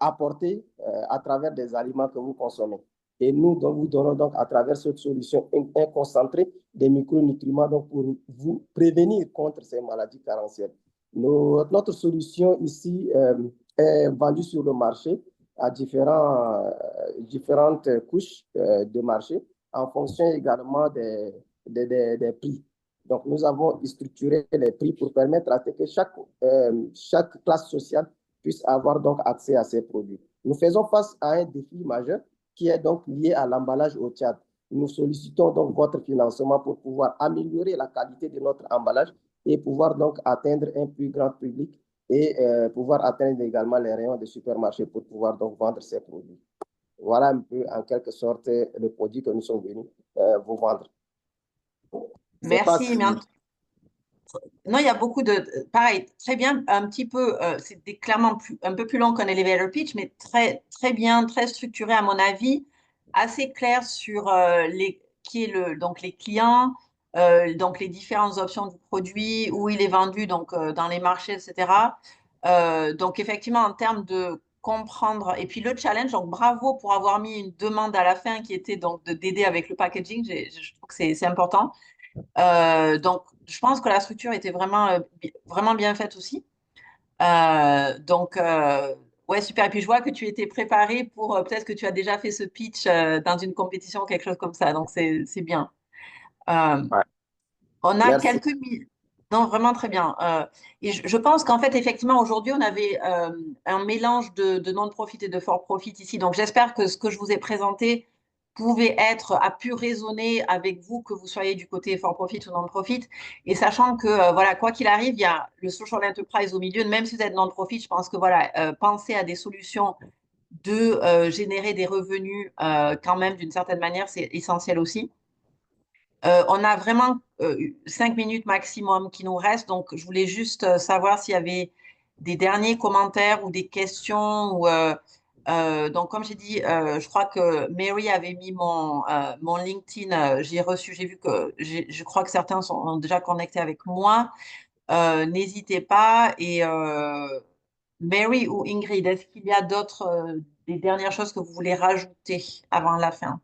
[SPEAKER 12] apportés à travers des aliments que vous consommez. Et nous, donc, vous donnons donc à travers cette solution un concentré des micronutriments donc, pour vous prévenir contre ces maladies carentielles. Notre solution ici est vendue sur le marché à différentes couches de marché en fonction également des prix. Donc, nous avons structuré les prix pour permettre à ce que chaque classe sociale puisse avoir donc accès à ces produits. Nous faisons face à un défi majeur qui est donc lié à l'emballage au Tchad. Nous sollicitons donc votre financement pour pouvoir améliorer la qualité de notre emballage et pouvoir donc atteindre un plus grand public et pouvoir atteindre également les rayons des supermarchés pour pouvoir donc vendre ces produits. Voilà un peu en quelque sorte le produit que nous sommes venus vous vendre.
[SPEAKER 1] Merci. Non, il y a beaucoup de... Pareil, très bien, un petit peu, c'est clairement un peu plus long qu'un elevator pitch, mais très, très bien, très structuré à mon avis, assez clair sur donc les clients, donc les différentes options du produit, où il est vendu donc, dans les marchés, etc. Donc effectivement, en termes de comprendre, et puis le challenge, donc bravo pour avoir mis une demande à la fin qui était donc d'aider avec le packaging, je trouve que c'est important. Donc, je pense que la structure était vraiment, vraiment bien faite aussi. Ouais, super. Et puis, je vois que tu étais préparé pour, peut-être que tu as déjà fait ce pitch dans une compétition ou quelque chose comme ça. Donc, c'est bien.
[SPEAKER 12] Ouais.
[SPEAKER 1] On a
[SPEAKER 12] Merci.
[SPEAKER 1] quelques minutes. Non, vraiment très bien. Et je pense qu'en fait, effectivement, aujourd'hui, on avait un mélange de non-profit et de for-profit ici. Donc, j'espère que ce que je vous ai présenté a pu résonner avec vous, que vous soyez du côté for-profit ou non-profit. Et sachant que, voilà, quoi qu'il arrive, il y a le social enterprise au milieu. Même si vous êtes non-profit, je pense que, voilà, penser à des solutions de générer des revenus quand même d'une certaine manière, c'est essentiel aussi. On a vraiment 5 minutes maximum qui nous restent, donc je voulais juste savoir s'il y avait des derniers commentaires ou des questions. Donc, comme j'ai dit, je crois que Mary avait mis mon LinkedIn. J'ai vu que je crois que certains sont déjà connectés avec moi. N'hésitez pas. Et Mary ou Ingrid, est-ce qu'il y a des dernières choses que vous voulez rajouter avant la fin?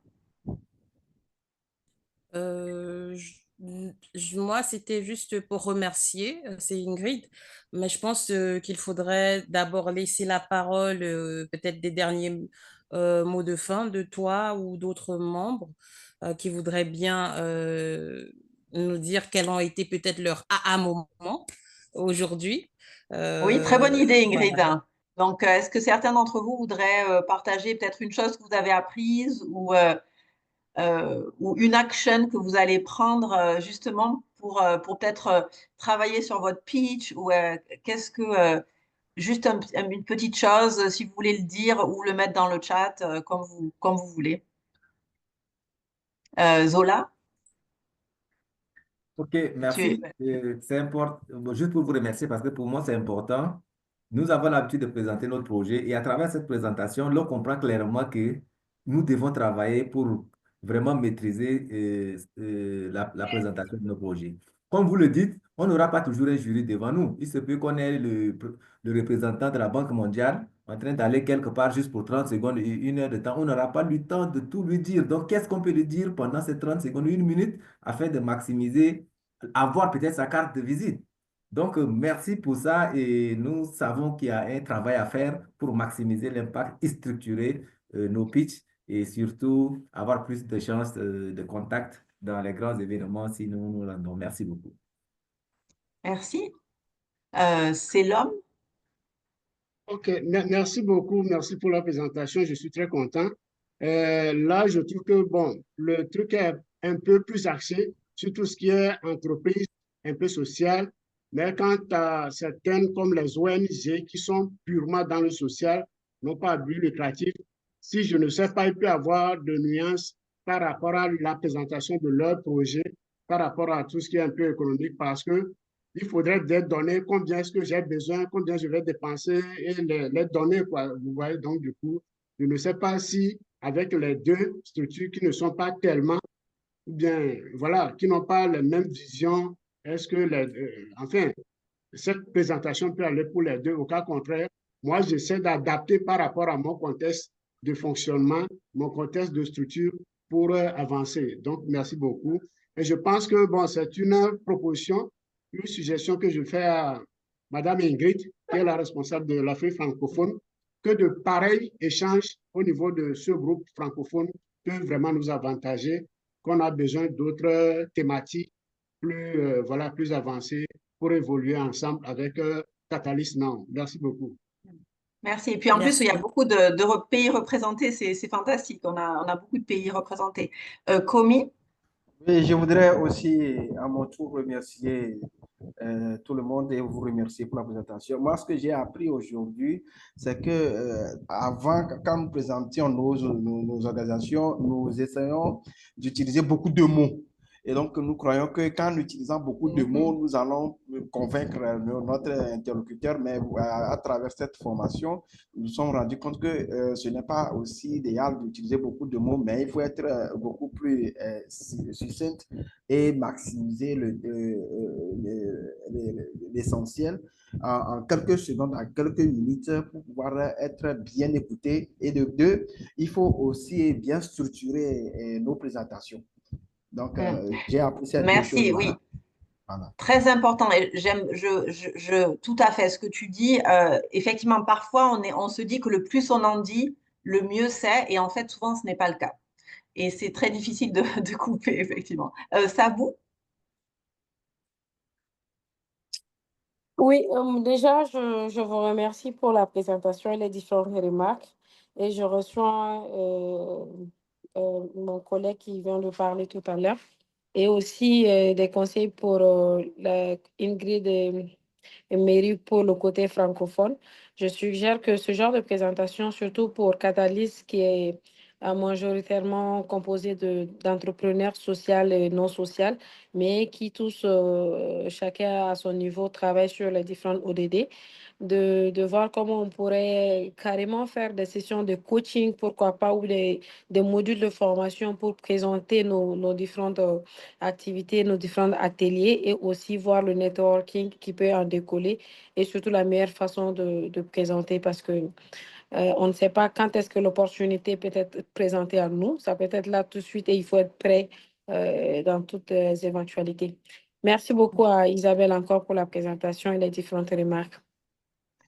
[SPEAKER 5] Moi, c'était juste pour remercier, c'est Ingrid, mais je pense qu'il faudrait d'abord laisser la parole, peut-être des derniers mots de fin de toi ou d'autres membres qui voudraient bien nous dire quels ont été peut-être leurs aha moments aujourd'hui.
[SPEAKER 1] Oui, très bonne idée, Ingrid.
[SPEAKER 5] Voilà.
[SPEAKER 1] Donc, est-ce que certains d'entre vous voudraient partager peut-être une chose que vous avez apprise ou une action que vous allez prendre justement pour peut-être travailler sur votre pitch ou juste une petite chose, si vous voulez le dire ou le mettre dans le chat, comme vous voulez. Zola,
[SPEAKER 8] Ok, merci. C'est important, juste pour vous remercier parce que pour moi, c'est important. Nous avons l'habitude de présenter notre projet et à travers cette présentation, l'on comprend clairement que nous devons travailler pour vraiment maîtriser la présentation de nos projets. Comme vous le dites, on n'aura pas toujours un jury devant nous. Il se peut qu'on ait le représentant de la Banque mondiale en train d'aller quelque part juste pour 30 secondes et 1 heure de temps. On n'aura pas le temps de tout lui dire. Donc, qu'est-ce qu'on peut lui dire pendant ces 30 secondes, 1 minute, afin de maximiser, avoir peut-être sa carte de visite? Donc, merci pour ça et nous savons qu'il y a un travail à faire pour maximiser l'impact et structurer nos pitchs et surtout avoir plus de chances de contact dans les grands événements si nous nous rendons. Merci beaucoup.
[SPEAKER 1] merci. C'est l'homme.
[SPEAKER 10] OK, merci beaucoup. Merci pour la présentation. Je suis très content. Là, je trouve que, bon, le truc est un peu plus axé sur tout ce qui est entreprise, un peu social. Mais quant à certaines comme les ONG qui sont purement dans le social, non pas à but lucratif, si je ne sais pas, il peut y avoir de nuances par rapport à la présentation de leur projet, par rapport à tout ce qui est un peu économique, parce que il faudrait des données, combien est-ce que j'ai besoin, combien je vais dépenser et les données, quoi. Vous voyez, donc du coup, Je ne sais pas si avec les deux structures qui ne sont pas tellement, ou bien, voilà, qui n'ont pas la même vision, est-ce que, enfin, cette présentation peut aller pour les deux. Au cas contraire, moi, j'essaie d'adapter par rapport à mon contexte de fonctionnement, mon contexte de structure pour avancer. Donc, merci beaucoup. Et je pense que, bon, c'est une proposition, une suggestion que je fais à Madame Ingrid, qui est la responsable de l'Afrique francophone, que de pareils échanges au niveau de ce groupe francophone peuvent vraiment nous avantager, qu'on a besoin d'autres thématiques plus, voilà, plus avancées pour évoluer ensemble avec Catalyst Now. Merci beaucoup.
[SPEAKER 1] Merci. Et puis en plus, il y a
[SPEAKER 5] Merci.
[SPEAKER 1] beaucoup de pays représentés. C'est fantastique. On a beaucoup de pays représentés. Komi?
[SPEAKER 11] Oui, je voudrais aussi à mon tour remercier tout le monde et vous remercier pour la présentation. Moi, ce que j'ai appris aujourd'hui, c'est que avant, quand nous présentions nos organisations, nous essayons d'utiliser beaucoup de mots. Et donc, nous croyons que qu'en utilisant beaucoup de mots, nous allons convaincre notre interlocuteur, mais à travers cette formation, nous nous sommes rendus compte que ce n'est pas aussi idéal d'utiliser beaucoup de mots, mais il faut être beaucoup plus succinct et maximiser l'essentiel en quelques secondes, en quelques minutes pour pouvoir être bien écouté. Et de deux, il faut aussi bien structurer nos présentations. Donc, j'ai appris cette
[SPEAKER 1] Merci,
[SPEAKER 11] chose-là.
[SPEAKER 1] oui.
[SPEAKER 11] Voilà.
[SPEAKER 1] Très important. Et j'aime, tout à fait ce que tu dis. Effectivement, parfois, on se dit que le plus on en dit, le mieux c'est. Et en fait, souvent, ce n'est pas le cas. Et c'est très difficile de couper, effectivement. Sabou?
[SPEAKER 3] Oui, déjà, je vous remercie pour la présentation et les différentes remarques. Et je reçois mon collègue qui vient de parler tout à l'heure. Et aussi des conseils pour Ingrid et Mary pour le côté francophone. Je suggère que ce genre de présentation, surtout pour Catalyst, qui est majoritairement composé d'entrepreneurs sociaux et non sociaux, mais qui tous, chacun à son niveau, travaillent sur les différentes ODD, de voir comment on pourrait carrément faire des sessions de coaching, pourquoi pas, ou des modules de formation pour présenter nos différentes activités, nos différents ateliers et aussi voir le networking qui peut en décoller et surtout la meilleure façon de présenter parce que on ne sait pas quand est-ce que l'opportunité peut être présentée à nous. Ça peut être là tout de suite et il faut être prêt dans toutes les éventualités. Merci beaucoup à Isabelle encore pour la présentation et les différentes remarques.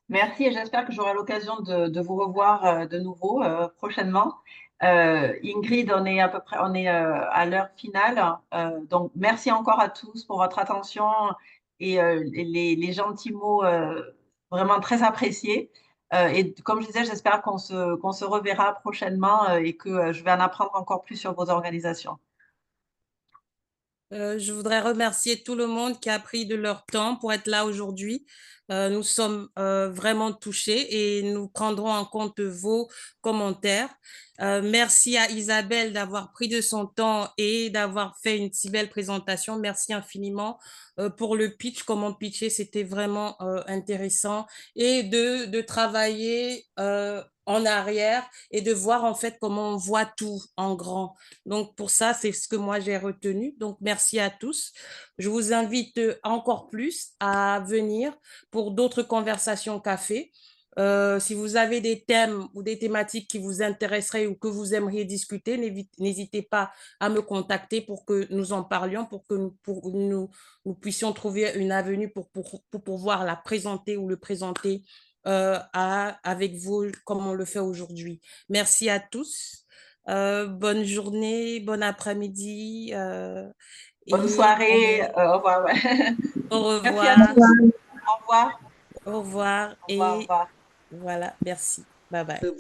[SPEAKER 1] Merci et j'espère que j'aurai l'occasion de vous revoir de nouveau prochainement. Ingrid, on est à l'heure finale. Donc, merci encore à tous pour votre attention et les gentils mots vraiment très appréciés. Et comme je disais, j'espère qu'on se reverra prochainement et que je vais en apprendre encore plus sur vos organisations.
[SPEAKER 5] Je voudrais remercier tout le monde qui a pris de leur temps pour être là aujourd'hui. Nous sommes vraiment touchés et nous prendrons en compte vos commentaires. Merci à Isabelle d'avoir pris de son temps et d'avoir fait une si belle présentation. Merci infiniment pour le pitch, comment pitcher, c'était vraiment intéressant et de travailler en arrière et de voir en fait comment on voit tout en grand. Donc pour ça, c'est ce que moi j'ai retenu. Donc merci à tous. Je vous invite encore plus à venir pour d'autres conversations café. Si vous avez des thèmes ou des thématiques qui vous intéresseraient ou que vous aimeriez discuter, n'hésitez pas à me contacter pour que nous en parlions, pour que nous puissions trouver une avenue pour pouvoir la présenter ou le présenter avec vous comme on le fait aujourd'hui. Merci à tous. Bonne journée, bon après-midi.
[SPEAKER 1] Bonne soirée. Au revoir.
[SPEAKER 5] Au revoir.
[SPEAKER 1] Merci à tous. Au revoir.
[SPEAKER 5] Au revoir.
[SPEAKER 1] Au revoir.
[SPEAKER 5] Et voilà, merci. Bye bye.